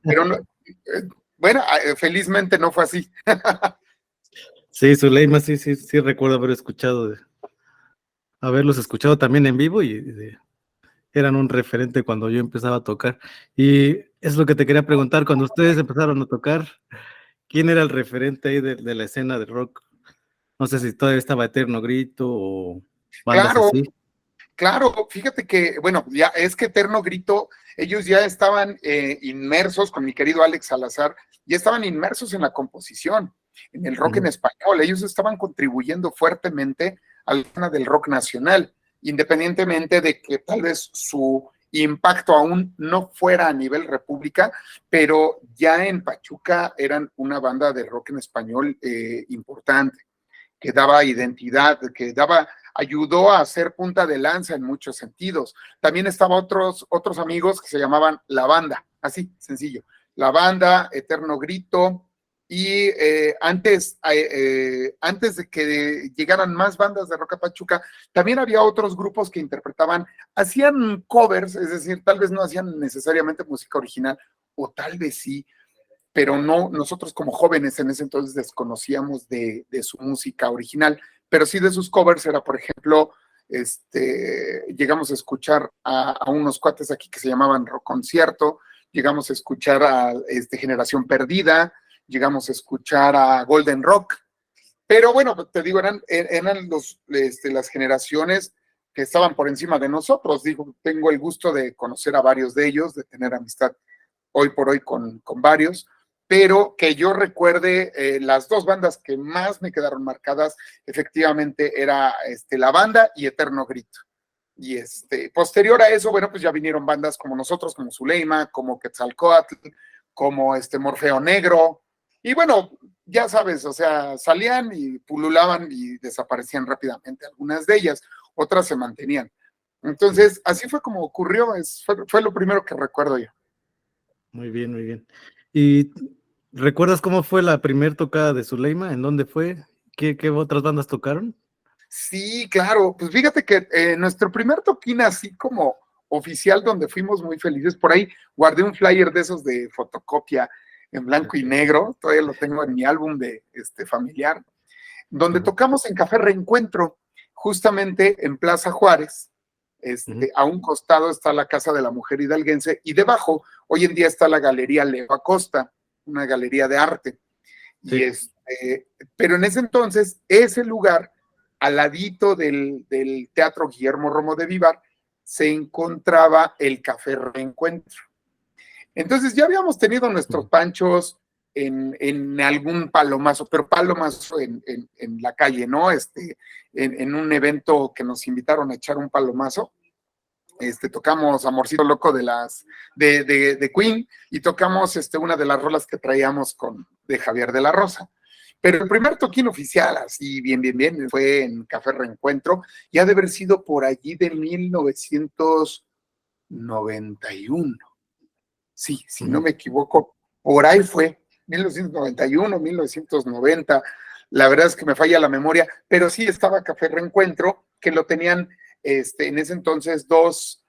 pero no, bueno, felizmente no fue así. Sí, Zuleima, sí recuerdo haberlos escuchado también en vivo y eran un referente cuando yo empezaba a tocar. Y es lo que te quería preguntar, cuando ustedes empezaron a tocar, ¿quién era el referente ahí de la escena de rock? No sé si todavía estaba Eterno Grito o bandas Claro, así. claro, fíjate que, bueno, ya es que Eterno Grito, ellos ya estaban inmersos con mi querido Alex Salazar, ya estaban inmersos en la composición, en el rock en español, ellos estaban contribuyendo fuertemente a la escena del rock nacional, independientemente de que tal vez su impacto aún no fuera a nivel república, pero ya en Pachuca eran una banda de rock en español importante, que daba identidad, ayudó a ser punta de lanza en muchos sentidos. También estaban otros amigos que se llamaban La Banda, así, sencillo. La Banda, Eterno Grito, y antes de que llegaran más bandas de rock a Pachuca, también había otros grupos que hacían covers, es decir, tal vez no hacían necesariamente música original, o tal vez sí, pero no, nosotros como jóvenes en ese entonces desconocíamos de su música original, pero sí de sus covers. Era, por ejemplo, llegamos a escuchar a unos cuates aquí que se llamaban Rock Concierto, llegamos a escuchar a Generación Perdida, llegamos a escuchar a Golden Rock, pero bueno, te digo, eran las generaciones que estaban por encima de nosotros. Digo, tengo el gusto de conocer a varios de ellos, de tener amistad hoy por hoy con varios, pero que yo recuerde, las dos bandas que más me quedaron marcadas efectivamente era La Banda y Eterno Grito. Y posterior a eso, bueno, pues ya vinieron bandas como nosotros, como Zuleima, como Quetzalcóatl, como Morfeo Negro, y bueno, ya sabes, o sea, salían y pululaban y desaparecían rápidamente algunas de ellas, otras se mantenían. Entonces, así fue como ocurrió, fue lo primero que recuerdo yo. Muy bien, muy bien. ¿Y recuerdas cómo fue la primera tocada de Zuleima? ¿En dónde fue? ¿Qué otras bandas tocaron? Sí, claro. Pues fíjate que nuestro primer toquín así como oficial, donde fuimos muy felices, por ahí guardé un flyer de esos de fotocopia en blanco y negro, todavía lo tengo en mi álbum de familiar, donde tocamos en Café Reencuentro, justamente en Plaza Juárez. A un costado está la Casa de la Mujer Hidalguense y debajo hoy en día está la Galería Leo Acosta, una galería de arte. Sí. Pero en ese entonces, ese lugar, al ladito del Teatro Guillermo Romo de Vivar, se encontraba el Café Reencuentro. Entonces ya habíamos tenido nuestros panchos en algún palomazo, pero palomazo en la calle, ¿no? En un evento que nos invitaron a echar un palomazo. Tocamos Amorcito Loco de Queen y tocamos una de las rolas que traíamos de Javier de la Rosa. Pero el primer toquín oficial, así bien, fue en Café Reencuentro, y ha de haber sido por allí de 1991. Sí, si no me equivoco, por ahí fue, 1991, 1990, la verdad es que me falla la memoria, pero sí estaba Café Reencuentro, que lo tenían en ese entonces dos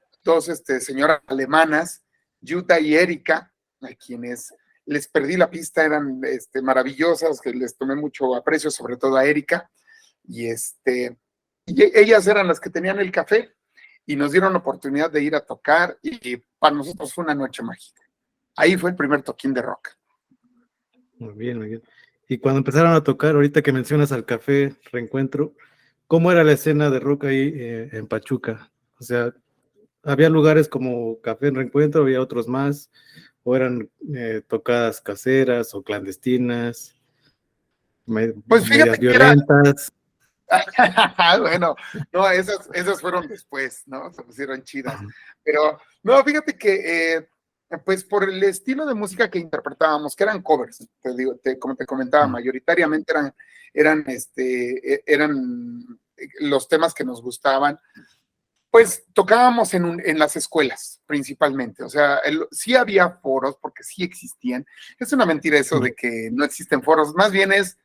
señoras alemanas, Jutta y Erika, a quienes les perdí la pista, eran maravillosas, que les tomé mucho aprecio, sobre todo a Erika, y ellas eran las que tenían el café, y nos dieron la oportunidad de ir a tocar, y para nosotros fue una noche mágica. Ahí fue el primer toquín de rock. Muy bien, muy bien. Y cuando empezaron a tocar, ahorita que mencionas al Café Reencuentro, ¿cómo era la escena de rock ahí en Pachuca? O sea, ¿había lugares como Café Reencuentro, había otros más? ¿O eran tocadas caseras o clandestinas, Pues medias fíjate que era, violentas? bueno, no, esas fueron después, ¿no? Se pusieron chidas. Pero, no, fíjate que, pues por el estilo de música que interpretábamos, que eran covers, te digo, como te comentaba, mayoritariamente eran los temas que nos gustaban. Pues tocábamos en las escuelas, principalmente. O sea, sí había foros, porque sí existían. Es una mentira eso de que no existen foros. Más bien es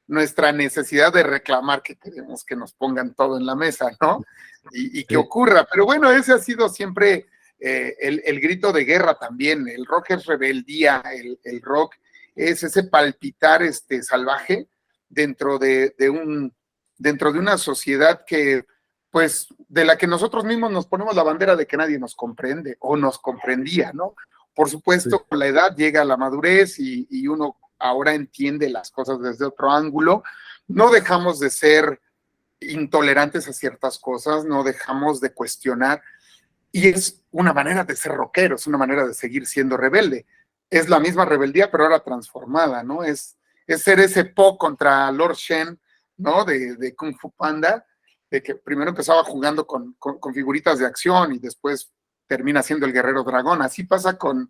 nuestra necesidad de reclamar que queremos que nos pongan todo en la mesa, ¿no? Y que ocurra. Pero bueno, ese ha sido siempre el grito de guerra también. El rock es rebeldía, el rock es ese palpitar salvaje dentro dentro de una sociedad que, pues, de la que nosotros mismos nos ponemos la bandera de que nadie nos comprende o nos comprendía, ¿no? Por supuesto, con la edad llega la madurez y uno ahora entiende las cosas desde otro ángulo. No dejamos de ser intolerantes a ciertas cosas, no dejamos de cuestionar, y es una manera de ser rockero, es una manera de seguir siendo rebelde. Es la misma rebeldía, pero ahora transformada, ¿no? Es ser ese Po contra Lord Shen, ¿no? De Kung Fu Panda, de que primero empezaba jugando con figuritas de acción y después termina siendo el guerrero dragón. Así pasa con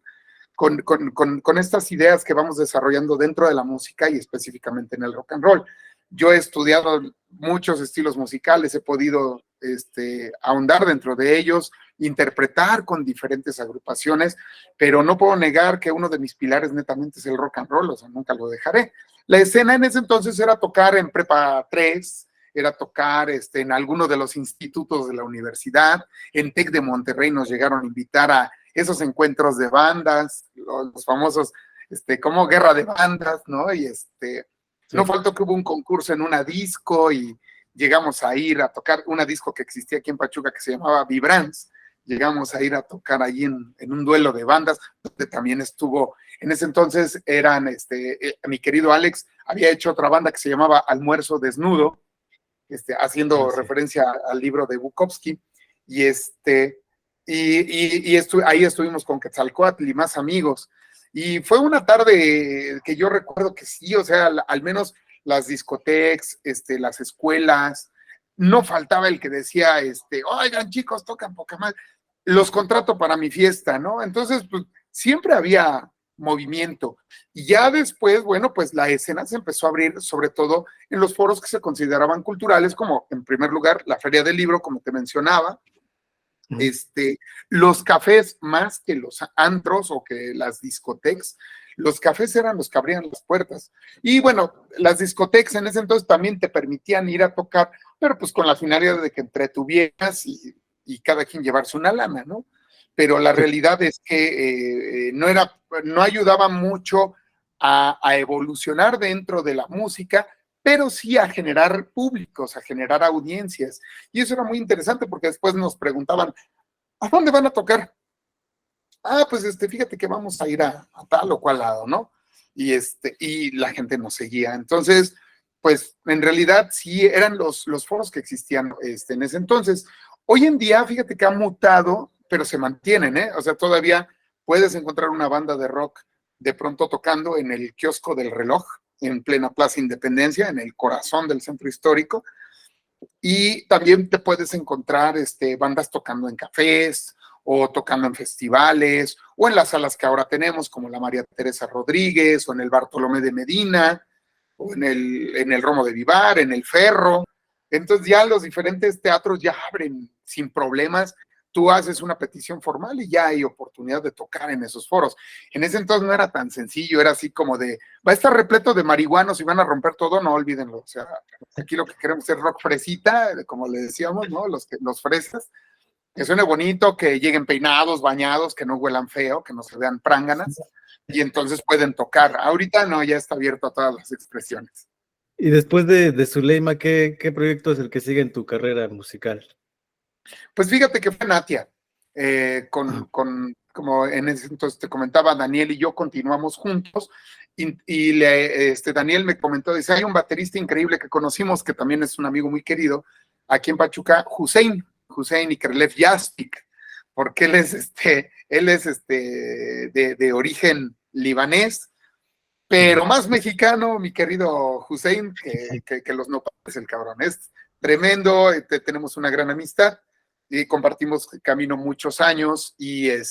estas ideas que vamos desarrollando dentro de la música y específicamente en el rock and roll. Yo he estudiado muchos estilos musicales, he podido ahondar dentro de ellos, interpretar con diferentes agrupaciones, pero no puedo negar que uno de mis pilares netamente es el rock and roll, o sea, nunca lo dejaré. La escena en ese entonces era tocar en Prepa 3, era tocar en alguno de los institutos de la universidad, en TEC de Monterrey nos llegaron a invitar a esos encuentros de bandas, los famosos, como guerra de bandas, ¿no? Y no faltó que hubo un concurso en una disco y llegamos a ir a tocar una disco que existía aquí en Pachuca que se llamaba Vibrance. Llegamos a ir a tocar allí en un duelo de bandas, donde también estuvo, en ese entonces eran, mi querido Alex había hecho otra banda que se llamaba Almuerzo Desnudo, haciendo referencia al libro de Bukowski, y ahí estuvimos con Quetzalcóatl y más amigos, y fue una tarde que yo recuerdo que sí, o sea, al menos las discotecas, las escuelas, no faltaba el que decía, oigan chicos, tocan poca más, los contrato para mi fiesta, ¿no? Entonces, pues, siempre había movimiento. Y ya después, bueno, pues la escena se empezó a abrir, sobre todo en los foros que se consideraban culturales, como en primer lugar la Feria del Libro, como te mencionaba, los cafés más que los antros o que las discotecas, los cafés eran los que abrían las puertas. Y bueno, las discotecas en ese entonces también te permitían ir a tocar, pero pues con la finalidad de que entretuvieras y cada quien llevarse una lana, ¿no? Pero la realidad es que no ayudaba mucho a evolucionar dentro de la música, pero sí a generar públicos, a generar audiencias. Y eso era muy interesante porque después nos preguntaban, ¿a dónde van a tocar? Ah, pues fíjate que vamos a ir a tal o cual lado, ¿no? Y la gente nos seguía. Entonces, pues en realidad sí eran los foros que existían en ese entonces. Hoy en día, fíjate que ha mutado, pero se mantienen, ¿eh? O sea, todavía puedes encontrar una banda de rock de pronto tocando en el kiosco del reloj, en plena Plaza Independencia, en el corazón del centro histórico. Y también te puedes encontrar bandas tocando en cafés o tocando en festivales o en las salas que ahora tenemos, como la María Teresa Rodríguez o en el Bartolomé de Medina o en el Romo de Vivar, en el Ferro. Entonces ya los diferentes teatros ya abren sin problemas. Tú haces una petición formal y ya hay oportunidad de tocar en esos foros. En ese entonces no era tan sencillo, era así como de, va a estar repleto de marihuanos y van a romper todo, no olvídenlo. O sea, aquí lo que queremos es rock fresita, como le decíamos, ¿no? Los fresas. que suene bonito, que lleguen peinados, bañados, que no huelan feo, que no se vean pránganas, y entonces pueden tocar. Ahorita no, ya está abierto a todas las expresiones. Y después de Zuleima, ¿qué proyecto es el que sigue en tu carrera musical? Pues fíjate que fue Natia, como en ese entonces te comentaba, Daniel y yo continuamos juntos, Daniel me comentó, dice, hay un baterista increíble que conocimos, que también es un amigo muy querido, aquí en Pachuca, Hussein Ikerlev Yaspik, porque él es de origen libanés, pero más mexicano, mi querido Hussein, que los nopales, el cabrón. Es tremendo, tenemos una gran amistad y compartimos camino muchos años y en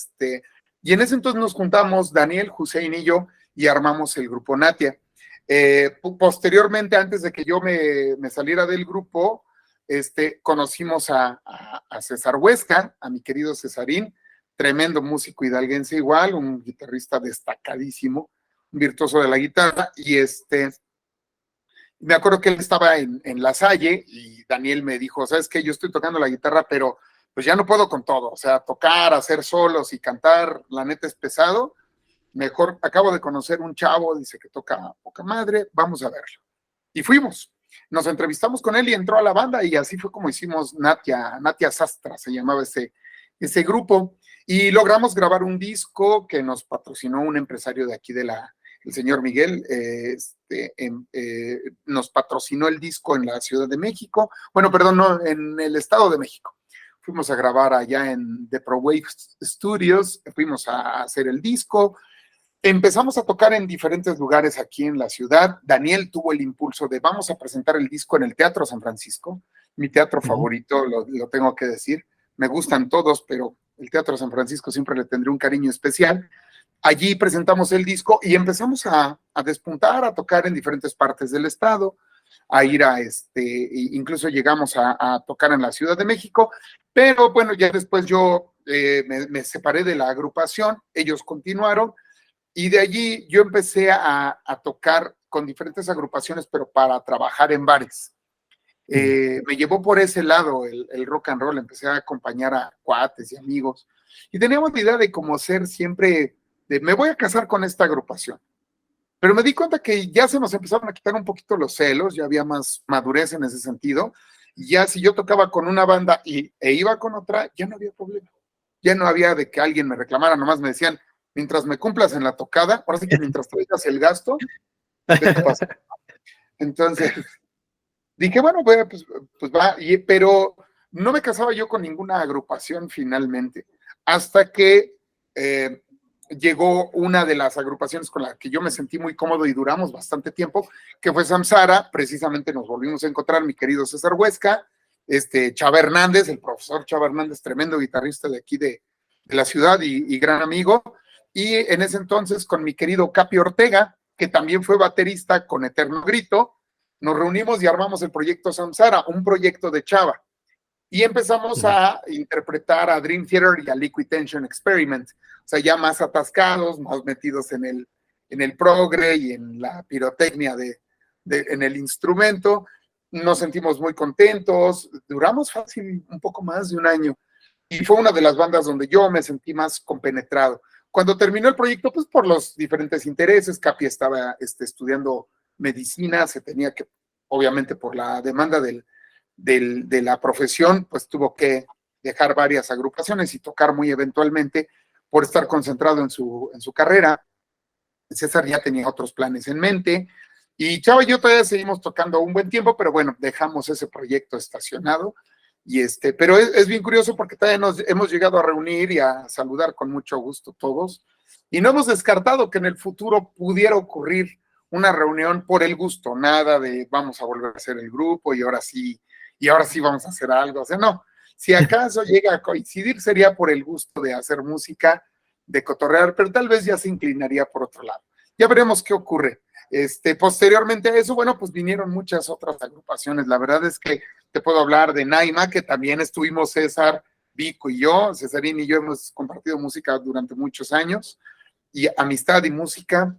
ese entonces nos juntamos, Daniel, Hussein y yo, y armamos el grupo Natia. Posteriormente, antes de que yo me saliera del grupo, conocimos a César Huesca, a mi querido Cesarín, tremendo músico hidalguense igual, un guitarrista destacadísimo, virtuoso de la guitarra, y me acuerdo que él estaba en La Salle y Daniel me dijo, ¿sabes qué? Yo estoy tocando la guitarra, pero pues ya no puedo con todo, o sea, tocar, hacer solos y cantar, la neta es pesado, mejor, acabo de conocer un chavo, dice que toca poca madre, vamos a verlo. Y fuimos, nos entrevistamos con él y entró a la banda y así fue como hicimos Natia Sastra, se llamaba ese grupo, y logramos grabar un disco que nos patrocinó un empresario de aquí el señor Miguel, nos patrocinó el disco en la Ciudad de México, bueno, perdón, no, en el Estado de México. Fuimos a grabar allá en The Pro Wave Studios, fuimos a hacer el disco, empezamos a tocar en diferentes lugares aquí en la ciudad. Daniel tuvo el impulso de vamos a presentar el disco en el Teatro San Francisco, mi teatro favorito, lo tengo que decir, me gustan todos, pero el Teatro San Francisco siempre le tendré un cariño especial. Allí presentamos el disco y empezamos a despuntar, a tocar en diferentes partes del estado, a ir incluso llegamos a tocar en la Ciudad de México, pero bueno, ya después yo me separé de la agrupación, ellos continuaron, y de allí yo empecé a tocar con diferentes agrupaciones, pero para trabajar en bares. Me llevó por ese lado el rock and roll, empecé a acompañar a cuates y amigos, y teníamos la idea de cómo ser siempre, me voy a casar con esta agrupación. Pero me di cuenta que ya se nos empezaron a quitar un poquito los celos, ya había más madurez en ese sentido, y ya si yo tocaba con una banda e iba con otra, ya no había problema. Ya no había de que alguien me reclamara, nomás me decían, mientras me cumplas en la tocada, ahora sí que mientras traigas el gasto, ¿qué te pasa? Entonces, dije, bueno, pues va, pero no me casaba yo con ninguna agrupación finalmente, hasta que llegó una de las agrupaciones con la que yo me sentí muy cómodo y duramos bastante tiempo, que fue Samsara. Precisamente nos volvimos a encontrar, mi querido César Huesca, Chava Hernández, el profesor Chava Hernández, tremendo guitarrista de aquí de la ciudad y gran amigo, y en ese entonces con mi querido Capi Ortega, que también fue baterista con Eterno Grito, nos reunimos y armamos el proyecto Samsara, un proyecto de Chava, y empezamos a interpretar a Dream Theater y a Liquid Tension Experiment, o sea, ya más atascados, más metidos en el progre y en la pirotecnia en el instrumento. Nos sentimos muy contentos, duramos fácil un poco más de un año, y fue una de las bandas donde yo me sentí más compenetrado. Cuando terminó el proyecto, pues por los diferentes intereses, Capi estaba estudiando medicina, se tenía que, obviamente por la demanda de la profesión, pues tuvo que dejar varias agrupaciones y tocar muy eventualmente por estar concentrado en su carrera. César ya tenía otros planes en mente, y Chava y yo todavía seguimos tocando un buen tiempo, pero bueno, dejamos ese proyecto estacionado. Pero es bien curioso porque todavía nos hemos llegado a reunir y a saludar con mucho gusto todos, y no hemos descartado que en el futuro pudiera ocurrir una reunión por el gusto, nada de vamos a volver a hacer el grupo y ahora sí vamos a hacer algo. O sea, no, si acaso llega a coincidir sería por el gusto de hacer música, de cotorrear, pero tal vez ya se inclinaría por otro lado. Ya veremos qué ocurre. Posteriormente a eso, bueno, pues vinieron muchas otras agrupaciones. La verdad es que te puedo hablar de Naima, que también estuvimos César, Vico y yo. Cesarín y yo hemos compartido música durante muchos años, y amistad y música.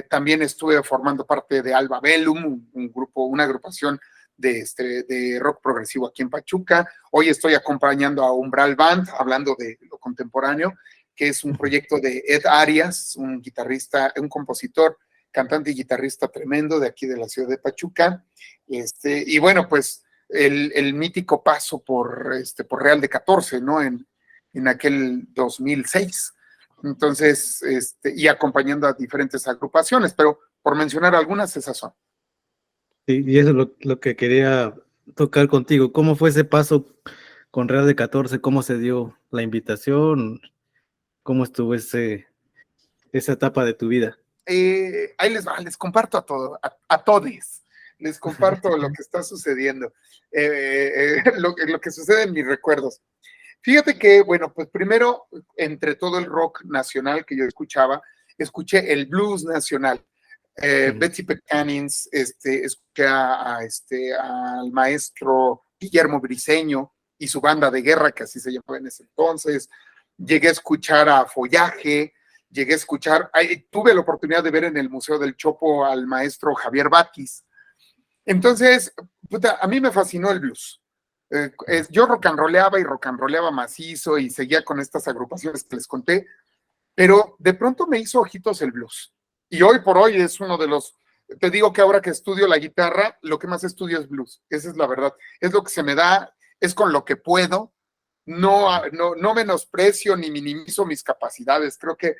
También estuve formando parte de Alba Bellum, un grupo, una agrupación de rock progresivo aquí en Pachuca. Hoy estoy acompañando a Umbral Band, hablando de lo contemporáneo, que es un proyecto de Ed Arias, un guitarrista, un compositor, cantante y guitarrista tremendo de aquí de la ciudad de Pachuca. Y bueno, pues el mítico paso por Real de 14, ¿no? En aquel 2006. Entonces, y acompañando a diferentes agrupaciones, pero por mencionar algunas, esas son. Sí, y eso es lo que quería tocar contigo. ¿Cómo fue ese paso con Real de 14? ¿Cómo se dio la invitación? ¿Cómo estuvo esa etapa de tu vida? Ahí les va, les comparto a todos, les comparto lo que está sucediendo, lo que sucede en mis recuerdos. Fíjate que, bueno, pues primero, entre todo el rock nacional que yo escuchaba, escuché el blues nacional. Betsy Pecanins, escuché al maestro Guillermo Briseño y su banda de guerra, que así se llamaba en ese entonces. Llegué a escuchar a Follaje, tuve la oportunidad de ver en el Museo del Chopo al maestro Javier Batis. Entonces, puta, a mí me fascinó el blues. Yo rock and rollaba macizo y seguía con estas agrupaciones que les conté, pero de pronto me hizo ojitos el blues. Y hoy por hoy es uno de los, te digo que ahora que estudio la guitarra, lo que más estudio es blues, esa es la verdad, es lo que se me da, es con lo que puedo, no menosprecio ni minimizo mis capacidades, creo que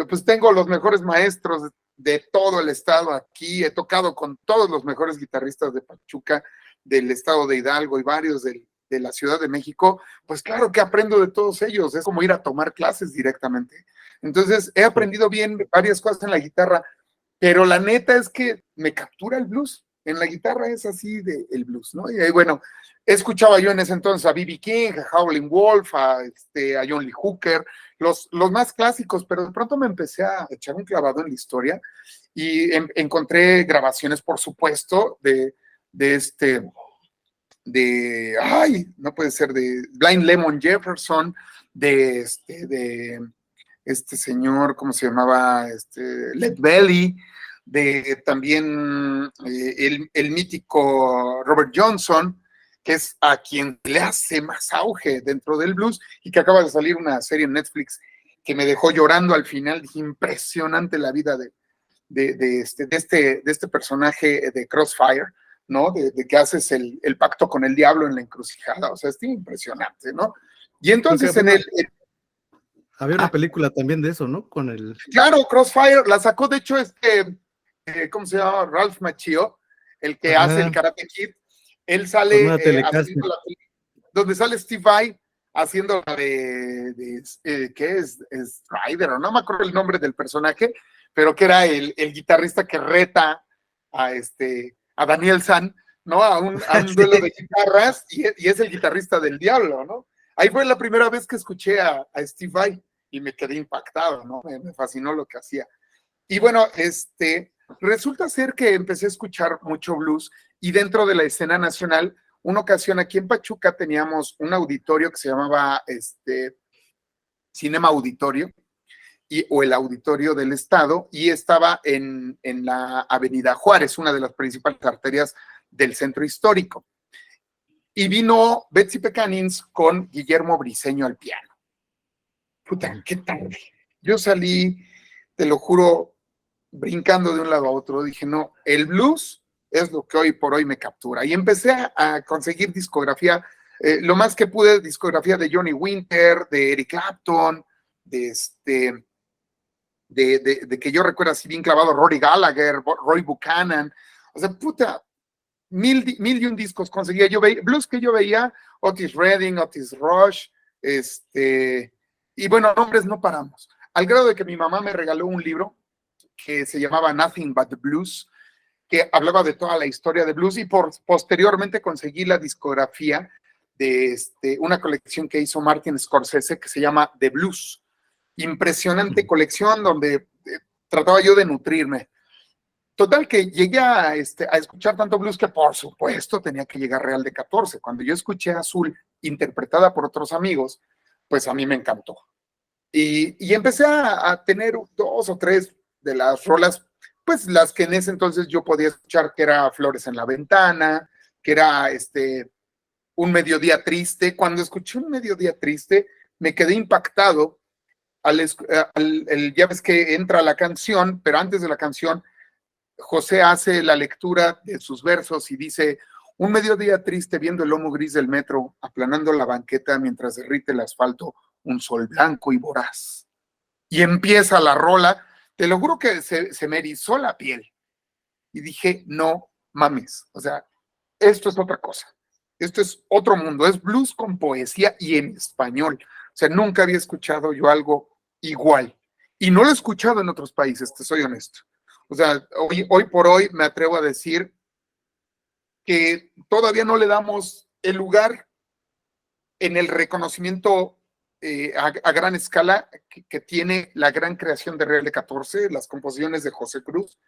pues tengo los mejores maestros de todo el estado aquí, he tocado con todos los mejores guitarristas de Pachuca, del estado de Hidalgo y varios de la Ciudad de México, pues claro que aprendo de todos ellos, es como ir a tomar clases directamente. Entonces he aprendido bien varias cosas en la guitarra, pero la neta es que me captura el blues. En la guitarra es así el blues, ¿no? Y ahí, bueno, escuchaba yo en ese entonces a B.B. King, a Howlin' Wolf, a John Lee Hooker, los más clásicos, pero de pronto me empecé a echar un clavado en la historia y encontré grabaciones, por supuesto, no puede ser, de Blind Lemon Jefferson, de este señor, ¿cómo se llamaba? Led Belly, de también el mítico Robert Johnson, que es a quien le hace más auge dentro del blues y que acaba de salir una serie en Netflix que me dejó llorando al final. Dije, impresionante la vida de este personaje de Crossfire, ¿no? De que haces el pacto con el diablo en la encrucijada, o sea, es impresionante, ¿no? Y entonces había una película también de eso, ¿no? Claro, Crossfire, la sacó, de hecho, ¿cómo se llama? Ralph Macchio, el que hace el Karate Kid, él sale haciendo donde sale Steve Vai haciendo la ¿qué es? Strider, o no me acuerdo el nombre del personaje, pero que era el guitarrista que reta a Daniel San, ¿no? A un duelo de guitarras, y es el guitarrista del diablo, ¿no? Ahí fue la primera vez que escuché a Steve Vai y me quedé impactado, ¿no? Me fascinó lo que hacía. Y bueno, resulta ser que empecé a escuchar mucho blues y dentro de la escena nacional, una ocasión aquí en Pachuca teníamos un auditorio que se llamaba Cinema Auditorio o el Auditorio del Estado, y estaba en la Avenida Juárez, una de las principales arterias del centro histórico. Y vino Betsy Pecanins con Guillermo Briseño al piano. Puta, qué tarde. Yo salí, te lo juro, brincando de un lado a otro. Dije, no, el blues es lo que hoy por hoy me captura. Y empecé a conseguir discografía, lo más que pude, discografía de Johnny Winter, de Eric Clapton, de que yo recuerdo así bien clavado, Rory Gallagher, Roy Buchanan. O sea, puta, mil y un discos conseguía. Yo veía blues que yo veía, Otis Redding, Otis Rush, y bueno, nombres no paramos. Al grado de que mi mamá me regaló un libro que se llamaba Nothing But the Blues, que hablaba de toda la historia de blues, y posteriormente conseguí la discografía de una colección que hizo Martin Scorsese que se llama The Blues. Impresionante colección donde trataba yo de nutrirme. Total que llegué a escuchar tanto blues que por supuesto tenía que llegar Real de 14. Cuando yo escuché Azul interpretada por otros amigos, pues a mí me encantó. Y empecé a tener 2 o 3 de las rolas, pues las que en ese entonces yo podía escuchar, que era Flores en la Ventana, que era Un Mediodía Triste. Cuando escuché Un Mediodía Triste, me quedé impactado. Ya ves que entra la canción, pero antes de la canción, José hace la lectura de sus versos y dice: un mediodía triste viendo el lomo gris del metro, aplanando la banqueta mientras derrite el asfalto, un sol blanco y voraz. Y empieza la rola, te lo juro que se me erizó la piel. Y dije, no mames, o sea, esto es otra cosa. Esto es otro mundo, es blues con poesía y en español. O sea, nunca había escuchado yo algo igual. Y no lo he escuchado en otros países, te soy honesto. O sea, hoy por hoy me atrevo a decir que todavía no le damos el lugar en el reconocimiento a gran escala que tiene la gran creación de Real de 14, las composiciones de José Cruz.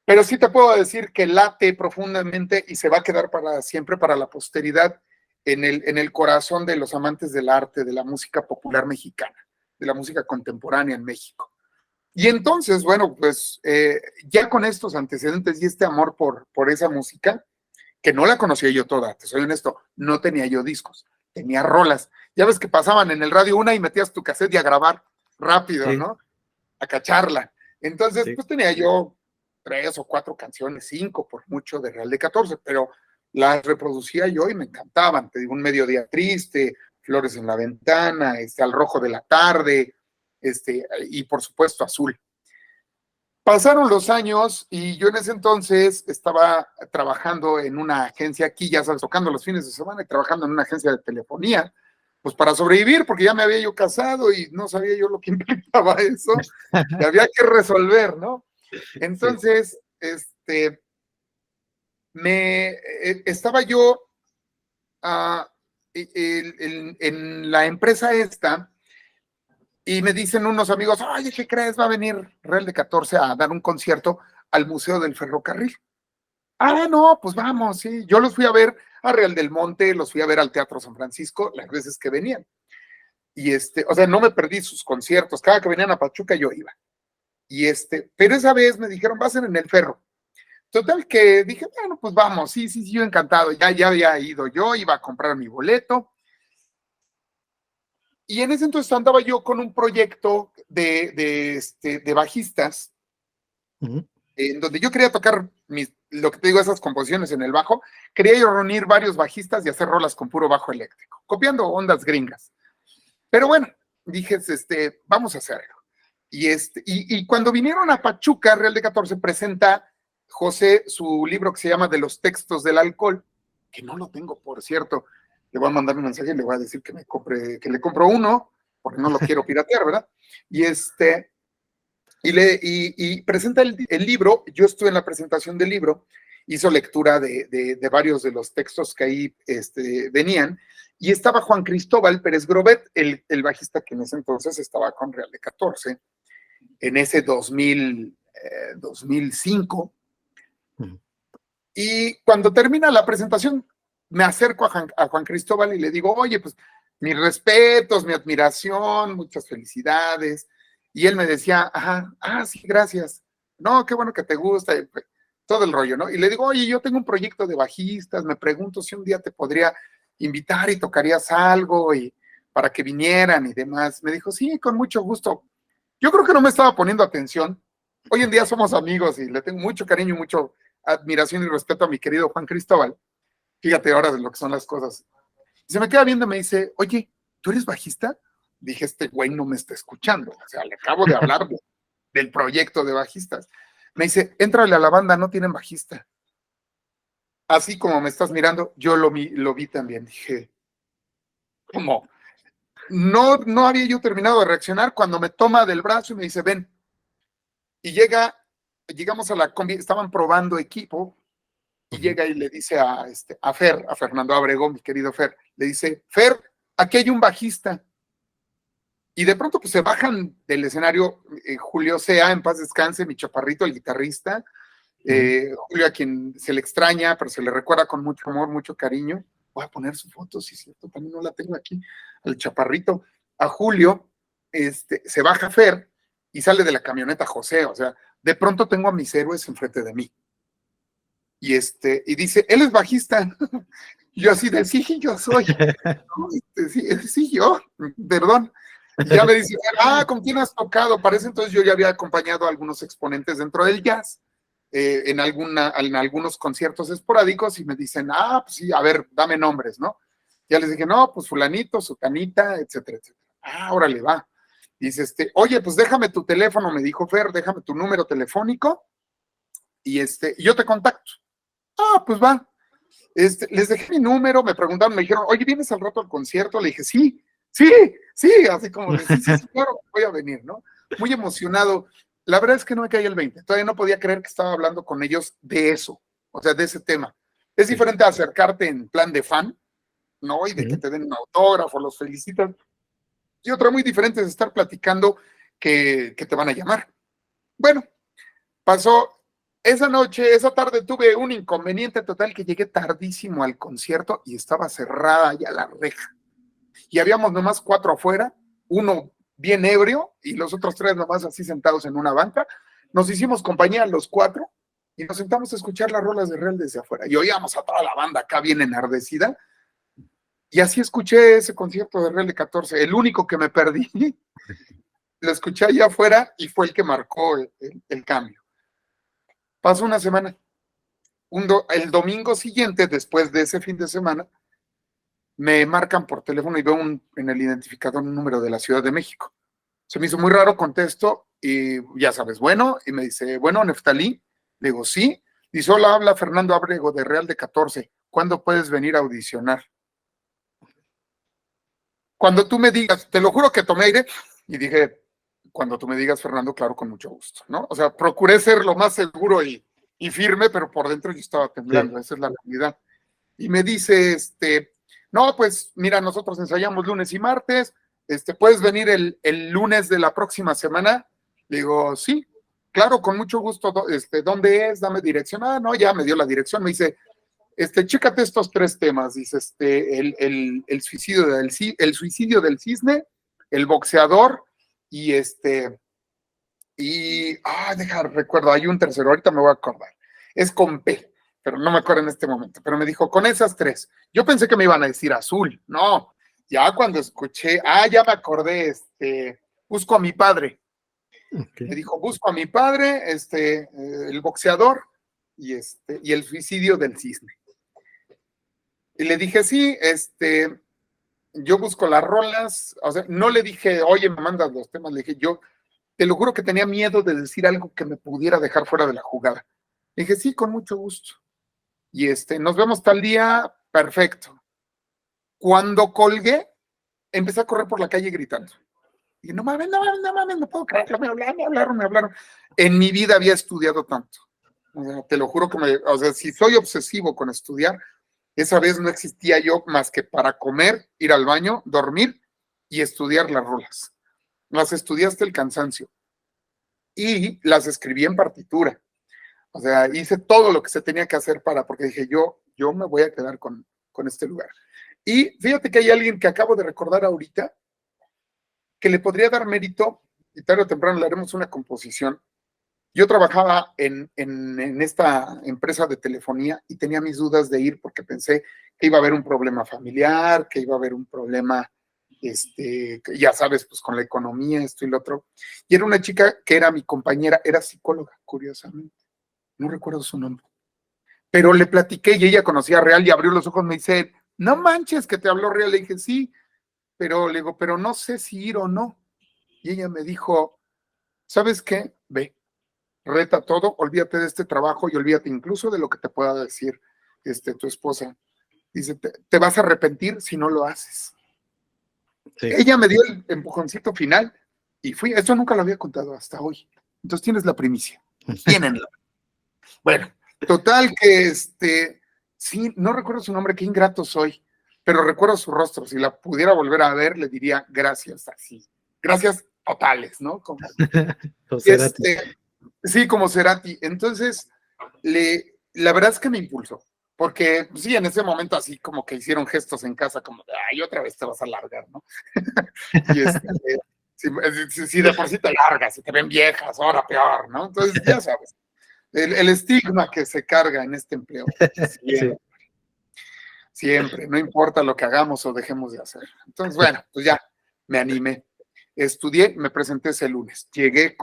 Pero sí te puedo decir que late profundamente y se va a quedar para siempre, para la posteridad, en el corazón de los amantes del arte, de la música popular mexicana, de la música contemporánea en México. Y entonces, bueno, pues ya con estos antecedentes y este amor por esa música, que no la conocía yo toda, te soy honesto, no tenía yo discos, tenía rolas. Ya ves que pasaban en el radio una y metías tu cassette y a grabar rápido, Sí. ¿no? A cacharla. Entonces, Sí. pues tenía yo 3 o 4 canciones, 5 por mucho de Real de 14, pero las reproducía yo y me encantaban. Te digo, Un Mediodía Triste, Flores en la Ventana, Al Rojo de la Tarde, y por supuesto Azul. Pasaron los años y yo en ese entonces estaba trabajando en una agencia aquí, ya sabes, tocando los fines de semana y trabajando en una agencia de telefonía, pues para sobrevivir, porque ya me había yo casado y no sabía yo lo que implicaba eso, y había que resolver, ¿no? Entonces, estaba yo en la empresa esta y me dicen unos amigos, oye, ¿qué crees? Va a venir Real de 14 a dar un concierto al Museo del Ferrocarril. Ah, no, pues vamos, sí. Yo los fui a ver a Real del Monte, los fui a ver al Teatro San Francisco las veces que venían. Y o sea, no me perdí sus conciertos. Cada que venían a Pachuca yo iba. Y pero esa vez me dijeron, va a ser en el Ferro. Total que dije, bueno, pues vamos, sí, yo encantado. Ya había ido yo, iba a comprar mi boleto. Y en ese entonces andaba yo con un proyecto de bajistas, en donde yo quería tocar lo que te digo, esas composiciones en el bajo. Quería yo reunir varios bajistas y hacer rolas con puro bajo eléctrico, copiando ondas gringas. Pero bueno, dije, vamos a hacerlo. Y cuando vinieron a Pachuca, Real de 14 presenta José su libro que se llama De los textos del alcohol, que no lo tengo, por cierto. Le voy a mandar un mensaje y le voy a decir que le compro uno, porque no lo quiero piratear, ¿verdad? Y presenta el libro. Yo estuve en la presentación del libro, hizo lectura de varios de los textos que ahí venían, y estaba Juan Cristóbal Pérez Grobet, el bajista que en ese entonces estaba con Real de 14, en ese 2005. Y cuando termina la presentación, me acerco a Juan Cristóbal y le digo, oye, pues mis respetos, mi admiración, muchas felicidades. Y él me decía, sí, gracias. No, qué bueno que te gusta, todo el rollo, ¿no? Y le digo, oye, yo tengo un proyecto de bajistas, me pregunto si un día te podría invitar y tocarías algo y para que vinieran y demás. Me dijo, sí, con mucho gusto. Yo creo que no me estaba poniendo atención. Hoy en día somos amigos y le tengo mucho cariño y mucho admiración y respeto a mi querido Juan Cristóbal. Fíjate ahora de lo que son las cosas. Y se me queda viendo y me dice, oye, ¿tú eres bajista? Dije, este güey no me está escuchando. O sea, le acabo de hablar del proyecto de bajistas. Me dice, éntrale a la banda, no tienen bajista. Así como me estás mirando, yo lo vi también. Dije, ¿cómo? No había yo terminado de reaccionar cuando me toma del brazo y me dice, ven. Y llegamos a la combi, estaban probando equipo, y llega y le dice a Fernando Abrego, mi querido Fer, le dice, Fer, aquí hay un bajista. Y de pronto pues se bajan del escenario Julio Sea, en paz descanse, mi chaparrito, el guitarrista, Julio, a quien se le extraña, pero se le recuerda con mucho amor, mucho cariño. Voy a poner su foto, si es cierto, también no la tengo aquí, al chaparrito. A Julio, se baja Fer y sale de la camioneta José. O sea, de pronto tengo a mis héroes enfrente de mí. y dice, él es bajista. Y yo así de, sí, yo soy. ¿No? Sí, yo, perdón. Y ya me dice, ¿con quién has tocado? Para ese entonces yo ya había acompañado a algunos exponentes dentro del jazz, en algunos conciertos esporádicos, y me dicen, pues sí, a ver, dame nombres, ¿no? Ya les dije, no, pues fulanito, sutanita, etcétera, etcétera. Órale, va. Dice, oye, pues déjame tu teléfono, me dijo Fer, déjame tu número telefónico, y yo te contacto. Pues va. Les dejé mi número, me preguntaron, me dijeron, oye, ¿vienes al rato al concierto? Le dije, sí, así como de, sí, claro, voy a venir, ¿no? Muy emocionado. La verdad es que no me caía el 20, todavía no podía creer que estaba hablando con ellos de eso, o sea, de ese tema. Es diferente a acercarte en plan de fan, ¿no? Y de que te den un autógrafo, los felicitan. Y otra muy diferente es estar platicando que te van a llamar. Bueno, pasó. Esa noche, esa tarde tuve un inconveniente total que llegué tardísimo al concierto y estaba cerrada ya la reja. Y habíamos nomás 4 afuera, uno bien ebrio y los otros 3 nomás así sentados en una banca. Nos hicimos compañía los 4 y nos sentamos a escuchar las rolas de Real desde afuera. Y oíamos a toda la banda acá bien enardecida. Y así escuché ese concierto de Real de 14, el único que me perdí. Lo escuché allá afuera y fue el que marcó el cambio. Pasó una semana. El domingo siguiente, después de ese fin de semana, me marcan por teléfono y veo en el identificador un número de la Ciudad de México. Se me hizo muy raro, contesto y ya sabes, bueno, y me dice, bueno, Neftalí, le digo, sí. Dice, hola, habla Fernando Abrego de Real de 14, ¿cuándo puedes venir a audicionar? Cuando tú me digas, te lo juro que tomé aire y dije, cuando tú me digas, Fernando, claro, con mucho gusto, ¿no? O sea, procuré ser lo más seguro y firme, pero por dentro yo estaba temblando, sí. Esa es la realidad. Y me dice, no, pues mira, nosotros ensayamos lunes y martes, ¿puedes venir el lunes de la próxima semana? Le digo, sí, claro, con mucho gusto, ¿dónde es? Dame dirección. No, ya me dio la dirección, me dice, chécate estos 3 temas, dice, el suicidio del cisne, el boxeador, y recuerdo, hay un tercero, ahorita me voy a acordar, es con P, pero no me acuerdo en este momento, pero me dijo, con esas 3, yo pensé que me iban a decir azul, no, ya cuando escuché, ya me acordé, busco a mi padre, me dijo, busco a mi padre, el boxeador, y el suicidio del cisne, y le dije, sí, yo busco las rolas, o sea, no le dije, oye, me mandas los temas, le dije, yo te lo juro que tenía miedo de decir algo que me pudiera dejar fuera de la jugada. Le dije, sí, con mucho gusto. Y nos vemos tal día, perfecto. Cuando colgué, empecé a correr por la calle gritando. Y no mames, no puedo creerlo, me hablaron. En mi vida había estudiado tanto. O sea, te lo juro que si soy obsesivo con estudiar, esa vez no existía yo más que para comer, ir al baño, dormir y estudiar las rolas. Las estudié hasta el cansancio y las escribí en partitura. O sea, hice todo lo que se tenía que hacer porque dije, yo me voy a quedar con este lugar. Y fíjate que hay alguien que acabo de recordar ahorita que le podría dar mérito, y tarde o temprano le haremos una composición. Yo trabajaba en esta empresa de telefonía y tenía mis dudas de ir porque pensé que iba a haber un problema familiar, que iba a haber un problema, ya sabes, pues con la economía, esto y lo otro. Y era una chica que era mi compañera, era psicóloga, curiosamente. No recuerdo su nombre. Pero le platiqué y ella conocía a Real y abrió los ojos, me dice, no manches que te habló Real. Le dije, sí, pero le digo, pero no sé si ir o no. Y ella me dijo, ¿sabes qué? Ve. Reta todo, olvídate de este trabajo y olvídate incluso de lo que te pueda decir tu esposa. Dice, te vas a arrepentir si no lo haces. Sí. Ella me dio el empujoncito final y fui. Esto nunca lo había contado hasta hoy. Entonces tienes la primicia. Tienenla. Bueno, total que sí, no recuerdo su nombre, qué ingrato soy, pero recuerdo su rostro. Si la pudiera volver a ver, le diría gracias, así. Gracias totales, ¿no? Como, sí, como Cerati. Entonces, la verdad es que me impulsó, porque sí, en ese momento así como que hicieron gestos en casa, como de, ay, otra vez te vas a largar, ¿no? Y si de por sí te largas, si te ven viejas, ahora peor, ¿no? Entonces, ya sabes. el estigma que se carga en este empleo. Siempre, siempre, no importa lo que hagamos o dejemos de hacer. Entonces, bueno, pues ya me animé. Estudié, me presenté ese lunes. Llegué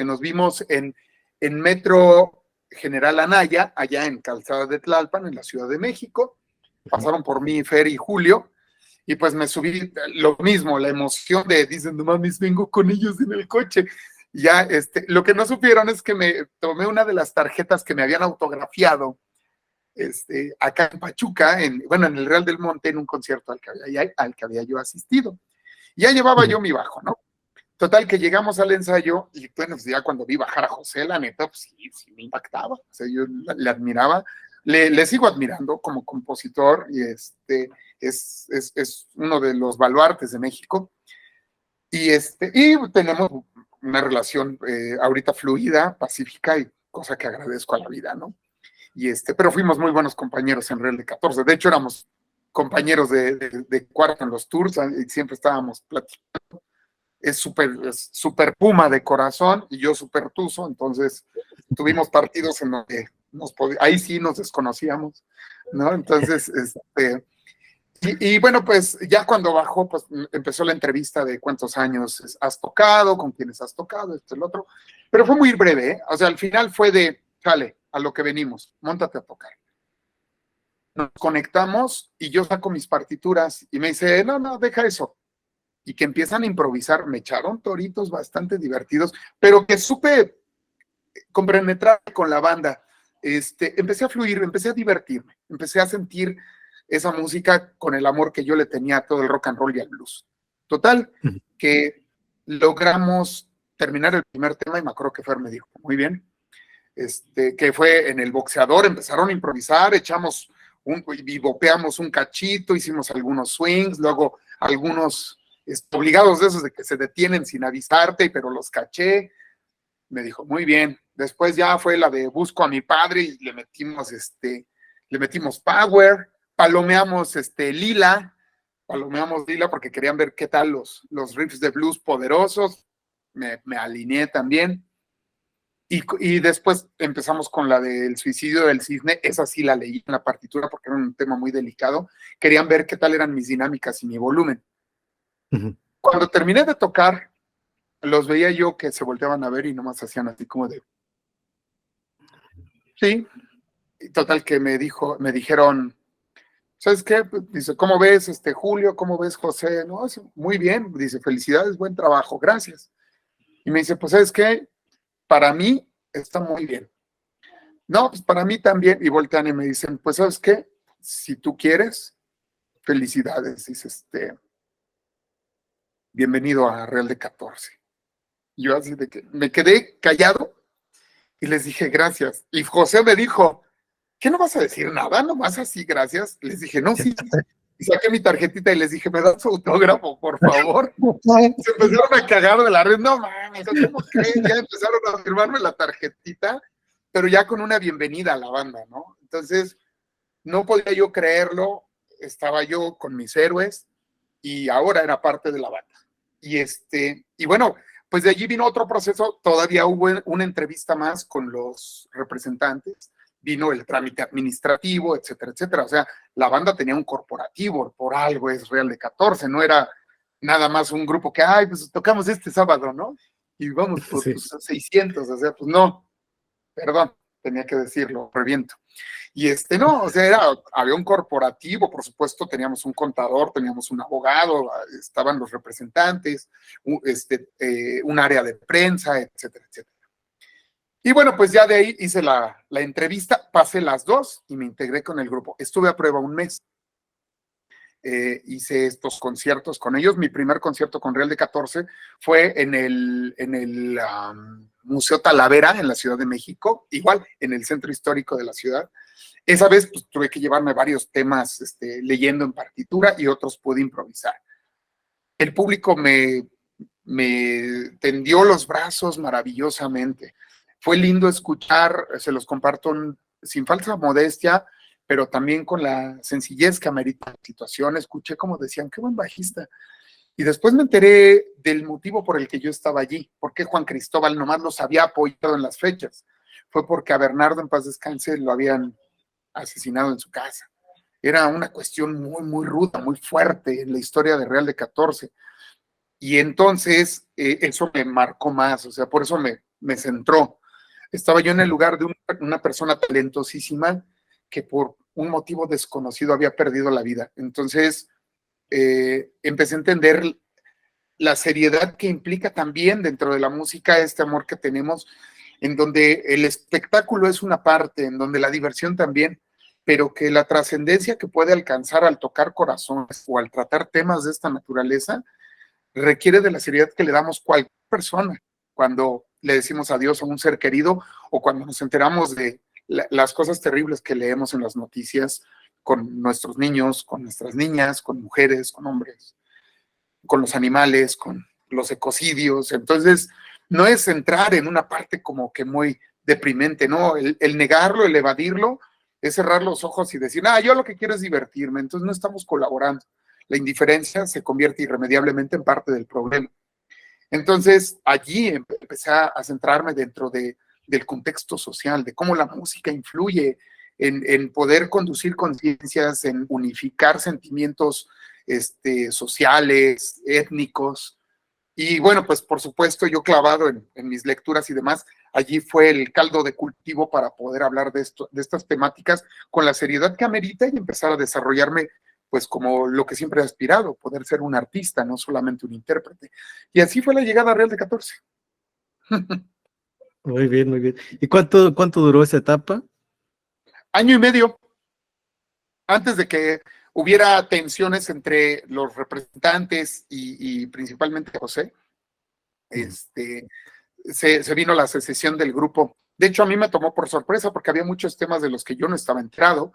nos vimos en Metro General Anaya, allá en Calzada de Tlalpan, en la Ciudad de México. Pasaron por mí Fer y Julio, y pues me subí, lo mismo, la emoción de, dicen, no mames, vengo con ellos en el coche. Ya, lo que no supieron es que me tomé una de las tarjetas que me habían autografiado acá en Pachuca, en el Real del Monte, en un concierto al que había yo asistido. Ya llevaba yo mi bajo, ¿no? Total, que llegamos al ensayo, y bueno, pues ya cuando vi bajar a José, la neta, pues sí me impactaba. O sea, yo le admiraba, le sigo admirando como compositor, y es uno de los baluartes de México. Y tenemos una relación ahorita fluida, pacífica, y cosa que agradezco a la vida, ¿no? Pero fuimos muy buenos compañeros en Real de 14. De hecho, éramos compañeros de cuarto en los tours, y siempre estábamos platicando. Es súper Puma de corazón y yo súper Tuzo, entonces tuvimos partidos en donde ahí sí nos desconocíamos, ¿no? Entonces, y bueno, pues ya cuando bajó, pues empezó la entrevista de cuántos años has tocado, con quiénes has tocado, el otro, pero fue muy breve, ¿eh? O sea, al final fue de, sale, a lo que venimos, móntate a tocar. Nos conectamos y yo saco mis partituras y me dice, no, deja eso. Y que empiezan a improvisar, me echaron toritos bastante divertidos, pero que supe compenetrar con la banda. Empecé a fluir, empecé a divertirme, empecé a sentir esa música con el amor que yo le tenía a todo el rock and roll y al blues. Total, que logramos terminar el primer tema y me acuerdo que Fer me dijo, muy bien, que fue en el boxeador, empezaron a improvisar, echamos vivopeamos un cachito, hicimos algunos swings, luego algunos obligados de esos de que se detienen sin avisarte, pero los caché. Me dijo, muy bien. Después ya fue la de busco a mi padre y le metimos power, palomeamos lila porque querían ver qué tal los riffs de blues poderosos. Me alineé también. Y después empezamos con la del suicidio del cisne. Esa sí la leí en la partitura porque era un tema muy delicado. Querían ver qué tal eran mis dinámicas y mi volumen. Cuando terminé de tocar, los veía yo que se volteaban a ver y nomás hacían así como de... Sí. Y total que me dijeron, ¿sabes qué? Dice, ¿cómo ves, Julio? ¿Cómo ves, José? No, muy bien. Dice, felicidades, buen trabajo, gracias. Y me dice, pues, ¿sabes qué? Para mí está muy bien. No, pues para mí también. Y voltean y me dicen, pues, ¿sabes qué? Si tú quieres, felicidades. Dice, bienvenido a Real de 14. Y yo así de que me quedé callado y les dije, gracias. Y José me dijo, ¿qué no vas a decir nada? Nomás así, gracias. Les dije, no, sí. Y saqué mi tarjetita y les dije, ¿me das su autógrafo, por favor? Se empezaron a cagar de la red. No mames, ¿cómo creen? Ya empezaron a firmarme la tarjetita, pero ya con una bienvenida a la banda, ¿no? Entonces, no podía yo creerlo. Estaba yo con mis héroes y ahora era parte de la banda. Y bueno, pues de allí vino otro proceso. Todavía hubo una entrevista más con los representantes. Vino el trámite administrativo, etcétera, etcétera. O sea, la banda tenía un corporativo, por algo es Real de 14, no era nada más un grupo que, ay, pues tocamos este sábado, ¿no? Y vamos por 600, o sea, pues no, perdón, tenía que decirlo, reviento. Y no, o sea, había un corporativo, por supuesto, teníamos un contador, teníamos un abogado, estaban los representantes, un área de prensa, etcétera, etcétera. Y bueno, pues ya de ahí hice la entrevista, pasé las 2 y me integré con el grupo. Estuve a prueba un mes. Hice estos conciertos con ellos. Mi primer concierto con Real de 14 fue en el Museo Talavera, en la Ciudad de México, igual en el centro histórico de la ciudad. Esa vez pues, tuve que llevarme varios temas leyendo en partitura y otros pude improvisar. El público me tendió los brazos maravillosamente. Fue lindo escuchar, se los comparto sin falsa modestia, pero también con la sencillez que amerita la situación. Escuché como decían, qué buen bajista. Y después me enteré del motivo por el que yo estaba allí, porque Juan Cristóbal nomás los había apoyado en las fechas. fue porque a Bernardo, en paz descanse, lo habían asesinado en su casa. Era una cuestión muy, muy ruda, muy fuerte en la historia de Real de 14. Y entonces eso me marcó más, o sea, por eso me centró. Estaba yo en el lugar de una persona talentosísima que por un motivo desconocido había perdido la vida. Entonces empecé a entender la seriedad que implica también dentro de la música este amor que tenemos, en donde el espectáculo es una parte, en donde la diversión también, pero que la trascendencia que puede alcanzar al tocar corazones o al tratar temas de esta naturaleza requiere de la seriedad que le damos cualquier persona cuando le decimos adiós a un ser querido o cuando nos enteramos de las cosas terribles que leemos en las noticias con nuestros niños, con nuestras niñas, con mujeres, con hombres, con los animales, con los ecocidios. Entonces, no es entrar en una parte como que muy deprimente, ¿no? El negarlo, el evadirlo, es cerrar los ojos y decir, yo lo que quiero es divertirme, entonces no estamos colaborando. La indiferencia se convierte irremediablemente en parte del problema. Entonces, allí empecé a centrarme dentro del contexto social, de cómo la música influye en poder conducir conciencias, en unificar sentimientos sociales, étnicos. Y bueno, pues por supuesto yo clavado en mis lecturas y demás, allí fue el caldo de cultivo para poder hablar de estas temáticas con la seriedad que amerita y empezar a desarrollarme pues como lo que siempre he aspirado, poder ser un artista, no solamente un intérprete. Y así fue la llegada a Real de 14. Muy bien, muy bien. ¿Y cuánto duró esa etapa? Año y medio, antes de que hubiera tensiones entre los representantes y principalmente José, se vino la secesión del grupo. De hecho, a mí me tomó por sorpresa porque había muchos temas de los que yo no estaba enterado.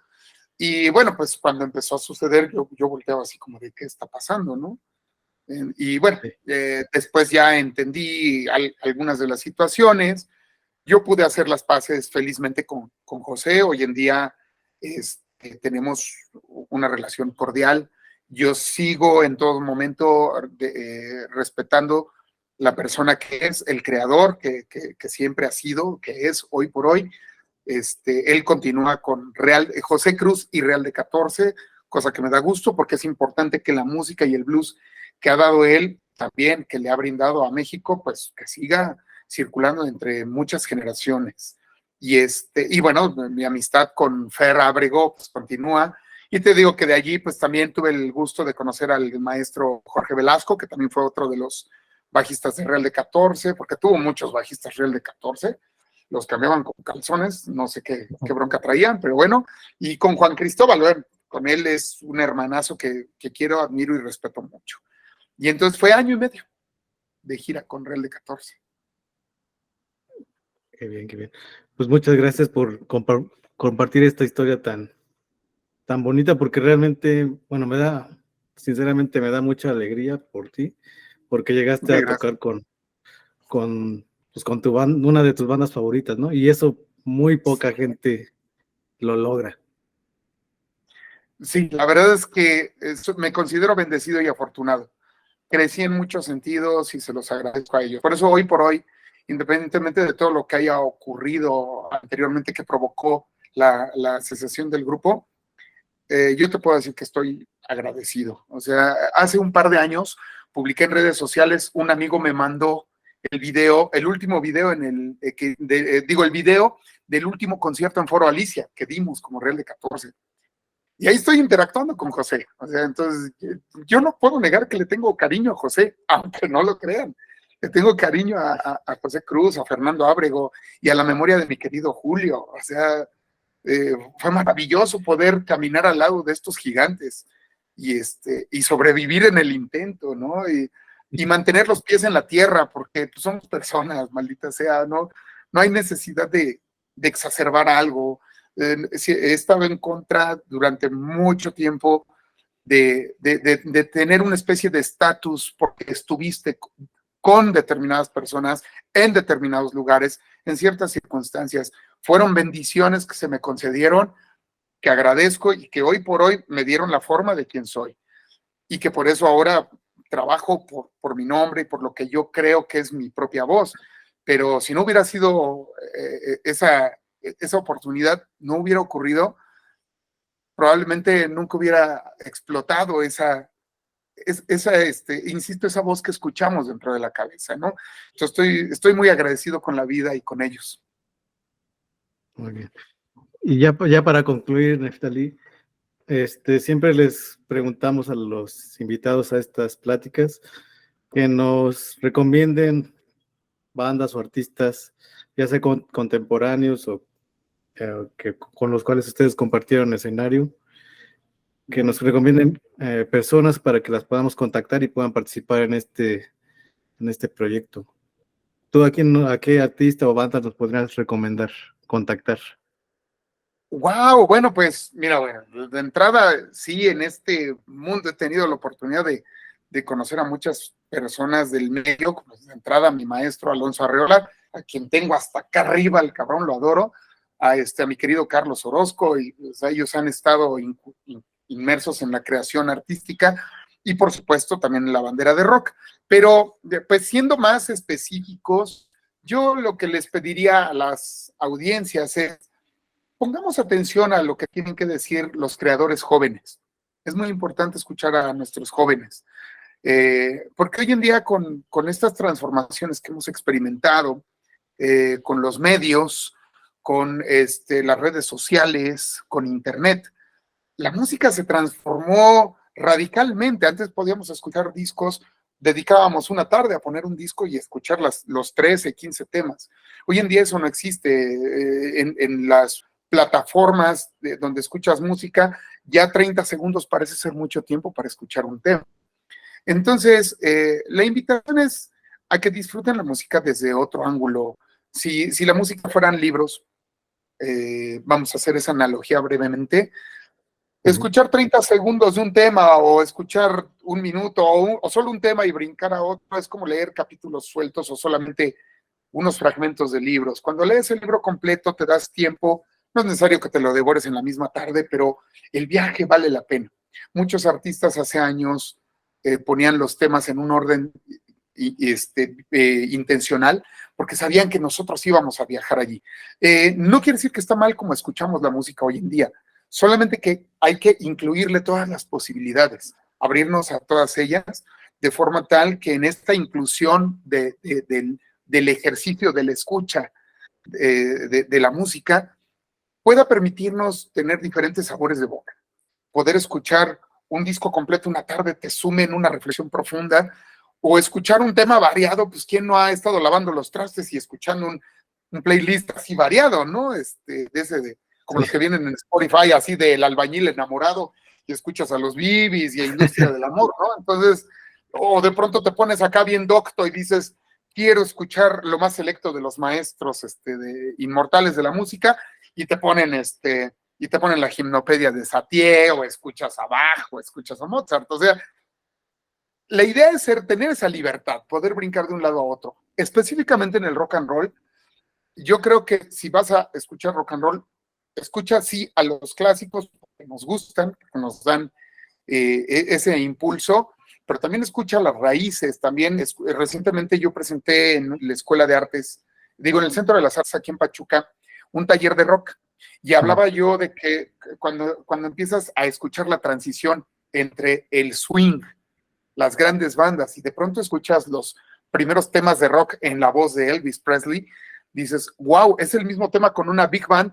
Y bueno, pues cuando empezó a suceder, yo volteaba así como de qué está pasando, ¿no? Y bueno, después ya entendí algunas de las situaciones. Yo pude hacer las paces felizmente con José. Hoy en día tenemos una relación cordial. Yo sigo en todo momento respetando la persona que es, el creador que siempre ha sido, que es hoy por hoy. Él continúa con José Cruz y Real de 14, cosa que me da gusto porque es importante que la música y el blues que ha dado él también, que le ha brindado a México, pues que siga circulando entre muchas generaciones. Y bueno, mi amistad con Fer Ábrego pues continúa. Y te digo que de allí pues también tuve el gusto de conocer al maestro Jorge Velasco, que también fue otro de los bajistas de Real de 14, porque tuvo muchos bajistas Real de 14, los cambiaban con calzones, no sé qué bronca traían, pero bueno. Y con Juan Cristóbal, bueno, con él es un hermanazo que quiero, admiro y respeto mucho. Y entonces fue año y medio de gira con Real de 14. Qué bien, qué bien. Pues muchas gracias por compartir esta historia tan bonita, porque realmente, bueno, sinceramente me da mucha alegría por ti, porque llegaste a tocar con tu banda, una de tus bandas favoritas, ¿no? Y eso muy poca gente lo logra. Sí, la verdad es que me considero bendecido y afortunado. Crecí en muchos sentidos y se los agradezco a ellos. Por eso hoy por hoy, independientemente de todo lo que haya ocurrido anteriormente que provocó la cesación del grupo, yo te puedo decir que estoy agradecido. O sea, hace un par de años publiqué en redes sociales, un amigo me mandó el video, el último video el video del último concierto en Foro Alicia que dimos como Real de 14. Y ahí estoy interactuando con José. O sea, entonces, yo no puedo negar que le tengo cariño a José, aunque no lo crean. Le tengo cariño a José Cruz, a Fernando Ábrego y a la memoria de mi querido Julio. O sea, fue maravilloso poder caminar al lado de estos gigantes y sobrevivir en el intento, ¿no? Y mantener los pies en la tierra, porque pues, somos personas, maldita sea, ¿no? No hay necesidad de exacerbar algo. He estado en contra durante mucho tiempo de tener una especie de estatus porque estuviste con determinadas personas en determinados lugares, en ciertas circunstancias. Fueron bendiciones que se me concedieron, que agradezco y que hoy por hoy me dieron la forma de quien soy. Y que por eso ahora trabajo por mi nombre y por lo que yo creo que es mi propia voz. pero si no hubiera sido esa oportunidad, no hubiera ocurrido, probablemente nunca hubiera explotado insisto, esa voz que escuchamos dentro de la cabeza, ¿no? Yo estoy muy agradecido con la vida y con ellos. Muy bien. Y ya para concluir, Neftalí, siempre les preguntamos a los invitados a estas pláticas que nos recomienden bandas o artistas, ya sea contemporáneos o con los cuales ustedes compartieron escenario, que nos recomienden personas para que las podamos contactar y puedan participar en este proyecto. ¿Tú a qué artista o banda nos podrías recomendar contactar? Wow, bueno, pues mira, bueno, de entrada, sí, en este mundo he tenido la oportunidad de conocer a muchas personas del medio, como de entrada mi maestro Alonso Arreola, a quien tengo hasta acá arriba, el cabrón, lo adoro, a mi querido Carlos Orozco, y pues, ellos han estado inmersos en la creación artística y por supuesto también en la bandera de rock. Pero pues siendo más específicos, yo lo que les pediría a las audiencias es pongamos atención a lo que tienen que decir los creadores jóvenes. Es muy importante escuchar a nuestros jóvenes, porque hoy en día con estas transformaciones que hemos experimentado, con los medios, con las redes sociales, con internet, la música se transformó radicalmente. Antes podíamos escuchar discos, dedicábamos una tarde a poner un disco y escuchar los 13, 15 temas. Hoy en día eso no existe. En las plataformas donde escuchas música, ya 30 segundos parece ser mucho tiempo para escuchar un tema. Entonces, la invitación es a que disfruten la música desde otro ángulo. Si la música fueran libros, vamos a hacer esa analogía brevemente, escuchar 30 segundos de un tema o escuchar un minuto o solo un tema y brincar a otro es como leer capítulos sueltos o solamente unos fragmentos de libros. Cuando lees el libro completo te das tiempo, no es necesario que te lo devores en la misma tarde, pero el viaje vale la pena. Muchos artistas hace años ponían los temas en un orden intencional porque sabían que nosotros íbamos a viajar allí. No quiere decir que está mal como escuchamos la música hoy en día, solamente que hay que incluirle todas las posibilidades, abrirnos a todas ellas, de forma tal que en esta inclusión del ejercicio de la escucha de la música pueda permitirnos tener diferentes sabores de boca. Poder escuchar un disco completo una tarde te sume en una reflexión profunda, o escuchar un tema variado, pues quién no ha estado lavando los trastes y escuchando un playlist así variado, ¿no? Como los que vienen en Spotify, así del albañil enamorado, y escuchas a los Bibis y a Industria del Amor, ¿no? Entonces, o de pronto te pones acá bien docto y dices, quiero escuchar lo más selecto de los maestros de inmortales de la música, y te ponen la gimnopedia de Satie, o escuchas a Bach, o escuchas a Mozart. O sea, la idea es tener esa libertad, poder brincar de un lado a otro. Específicamente en el rock and roll, yo creo que si vas a escuchar rock and roll, escucha sí a los clásicos que nos gustan, que nos dan ese impulso, pero también escucha las raíces. También recientemente yo presenté en la Escuela de Artes, en el Centro de las Artes aquí en Pachuca, un taller de rock, y hablaba yo de que cuando empiezas a escuchar la transición entre el swing, las grandes bandas, y de pronto escuchas los primeros temas de rock en la voz de Elvis Presley, dices, wow, es el mismo tema con una big band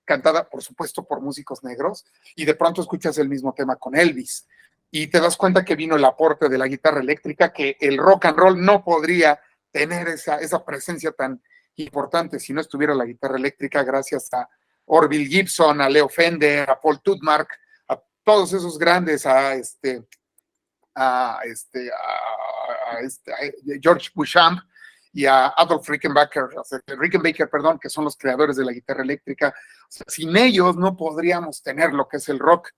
cantada, por supuesto, por músicos negros, y de pronto escuchas el mismo tema con Elvis, y te das cuenta que vino el aporte de la guitarra eléctrica, que el rock and roll no podría tener esa presencia tan importante si no estuviera la guitarra eléctrica, gracias a Orville Gibson, a Leo Fender, a Paul Tudmark, a todos esos grandes, a George Beauchamp y a Adolf Rickenbacker, perdón, que son los creadores de la guitarra eléctrica. O sea, sin ellos no podríamos tener lo que es el rock.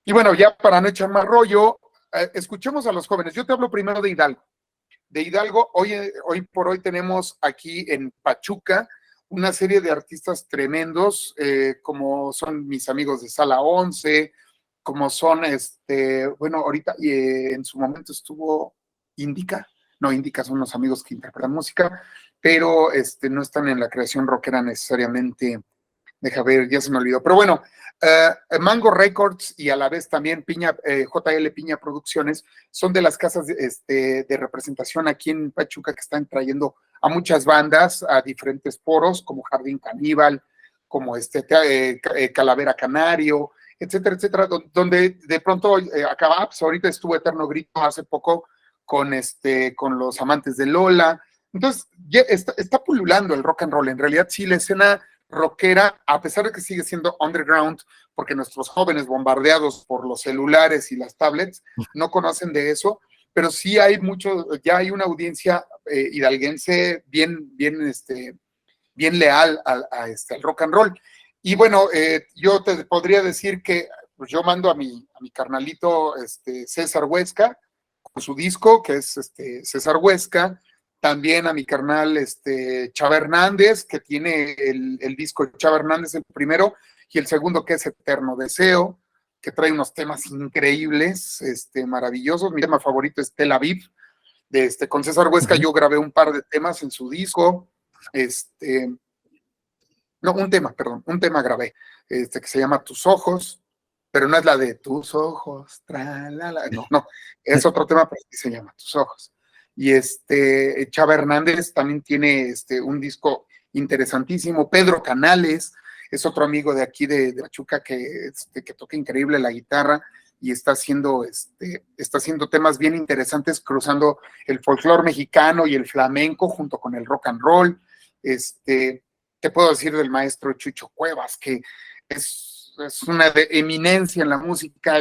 Y bueno, ya para no echar más rollo, escuchemos a los jóvenes. Yo te hablo primero de Hidalgo. De Hidalgo, hoy por hoy tenemos aquí en Pachuca una serie de artistas tremendos, como son mis amigos de Sala 11, como son, bueno, ahorita en su momento estuvo Indica, no, Indica son los amigos que interpretan música, pero no están en la creación rockera necesariamente. Deja ver, ya se me olvidó. Pero bueno, Mango Records y a la vez también JL Piña Producciones son de las casas de representación aquí en Pachuca que están trayendo a muchas bandas a diferentes foros, como Jardín Caníbal, como Calavera Canario, etcétera, etcétera, donde de pronto acaba, pues ahorita estuvo Eterno Grito hace poco con los Amantes de Lola. Entonces, ya está pululando el rock and roll. En realidad, sí, la escena rockera, a pesar de que sigue siendo underground, porque nuestros jóvenes bombardeados por los celulares y las tablets no conocen de eso, pero sí hay ya hay una audiencia hidalguense bien leal al rock and roll. Y bueno, yo te podría decir que pues, yo mando a mi carnalito César Huesca con su disco, que es César Huesca, también a mi carnal Chava Hernández, que tiene el disco Chava Hernández, el primero, y el segundo que es Eterno Deseo, que trae unos temas increíbles, maravillosos. Mi tema favorito es Tel Aviv. Con César Huesca yo grabé un par de temas en su disco. No, un tema grabé, que se llama Tus Ojos, pero no es la de Tus Ojos, no, es otro tema, pero sí se llama Tus Ojos. Y Chava Hernández también tiene un disco interesantísimo. Pedro Canales es otro amigo de aquí de Pachuca que toca increíble la guitarra y está haciendo temas bien interesantes, cruzando el folclore mexicano y el flamenco junto con el rock and roll. Te puedo decir del maestro Chucho Cuevas, que es una eminencia en la música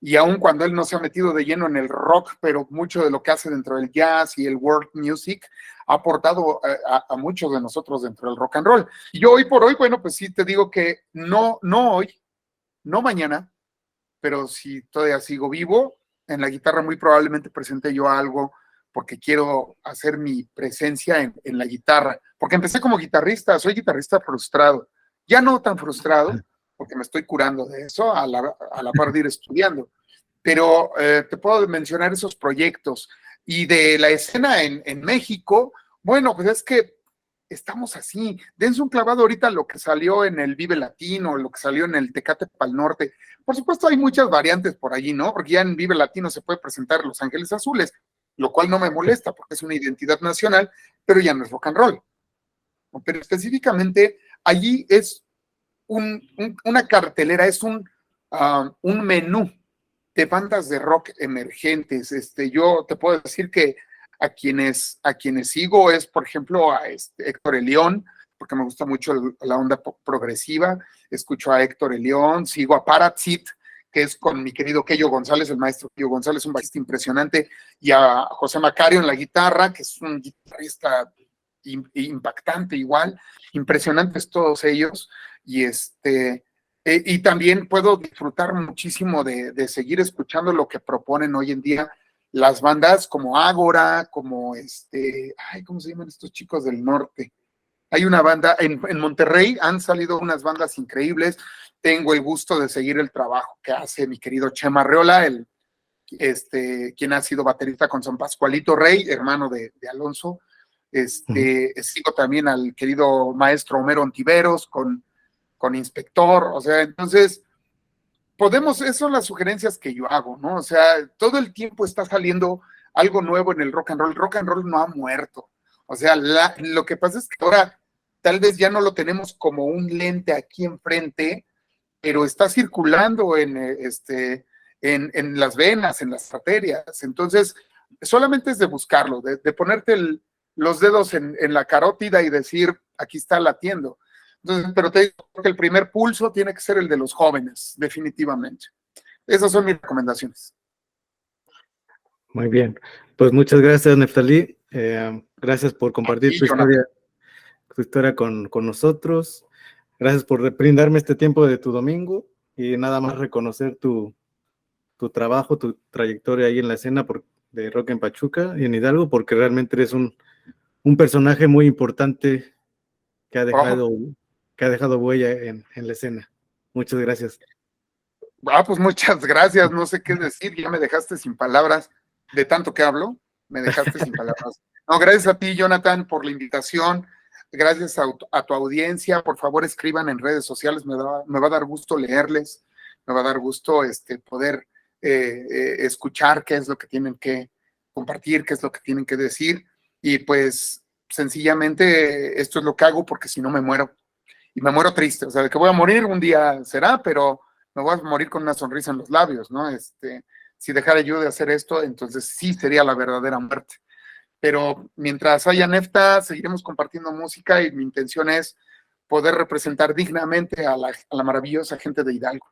y aun cuando él no se ha metido de lleno en el rock, pero mucho de lo que hace dentro del jazz y el world music ha aportado a muchos de nosotros dentro del rock and roll. Y yo hoy por hoy, bueno, pues sí te digo que no hoy, no mañana, pero si todavía sigo vivo, en la guitarra muy probablemente presente yo algo porque quiero hacer mi presencia en la guitarra, porque empecé como guitarrista, soy guitarrista frustrado, ya no tan frustrado, porque me estoy curando de eso a la par de ir estudiando, pero te puedo mencionar esos proyectos. Y de la escena en México, bueno, pues es que estamos así, dense un clavado ahorita lo que salió en el Vive Latino, lo que salió en el Tecate Pal Norte. Por supuesto hay muchas variantes por allí, ¿no? Porque ya en Vive Latino se puede presentar Los Ángeles Azules, lo cual no me molesta porque es una identidad nacional, pero ya no es rock and roll. Pero específicamente allí es una cartelera, es un menú de bandas de rock emergentes. Yo te puedo decir que a quienes sigo es, por ejemplo, a Héctor Elión, porque me gusta mucho la onda progresiva. Escucho a Héctor Elión, sigo a Paratzit, que es con mi querido Kello González, el maestro Kello González, un bajista impresionante, y a José Macario en la guitarra, que es un guitarrista impactante igual, impresionantes todos ellos, y también puedo disfrutar muchísimo de seguir escuchando lo que proponen hoy en día las bandas como Ágora, como ¿cómo se llaman estos chicos del norte? Hay una banda, en Monterrey han salido unas bandas increíbles. Tengo el gusto de seguir el trabajo que hace mi querido Chema Arreola, quien ha sido baterista con San Pascualito Rey, hermano de Alonso. Sigo también al querido maestro Homero Ontiveros con Inspector, o sea, entonces esas son las sugerencias que yo hago, ¿no? O sea, todo el tiempo está saliendo algo nuevo en el rock and roll no ha muerto. O sea, lo que pasa es que ahora tal vez ya no lo tenemos como un lente aquí enfrente, pero está circulando en las venas, en las arterias. Entonces, solamente es de buscarlo, de ponerte los dedos en la carótida y decir, aquí está latiendo. Entonces, pero te digo que el primer pulso tiene que ser el de los jóvenes, definitivamente. Esas son mis recomendaciones. Muy bien. Pues muchas gracias, Neftalí. Gracias por compartir tu historia con nosotros. Gracias por brindarme este tiempo de tu domingo y nada más reconocer tu trabajo, tu trayectoria ahí en la escena de rock en Pachuca y en Hidalgo, porque realmente eres un personaje muy importante que ha dejado huella en la escena. Muchas gracias. Pues muchas gracias, no sé qué decir, ya me dejaste sin palabras de tanto que hablo. Me dejaste sin palabras. No, gracias a ti, Jonathan, por la invitación. Gracias a tu audiencia. Por favor, escriban en redes sociales. Me va a dar gusto leerles. Me va a dar gusto poder escuchar qué es lo que tienen que compartir, qué es lo que tienen que decir. Y pues, sencillamente, esto es lo que hago porque si no me muero. Y me muero triste. O sea, de que voy a morir un día será, pero me voy a morir con una sonrisa en los labios, ¿no? Si dejara yo de hacer esto, entonces sí sería la verdadera muerte. Pero mientras haya Nefta, seguiremos compartiendo música y mi intención es poder representar dignamente a la maravillosa gente de Hidalgo.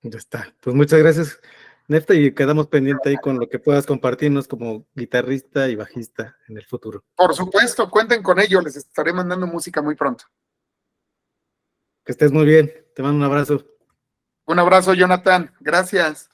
Ya está. Pues muchas gracias, Nefta, y quedamos pendiente ahí con lo que puedas compartirnos como guitarrista y bajista en el futuro. Por supuesto, cuenten con ello, les estaré mandando música muy pronto. Que estés muy bien. Te mando un abrazo. Un abrazo, Jonathan. Gracias.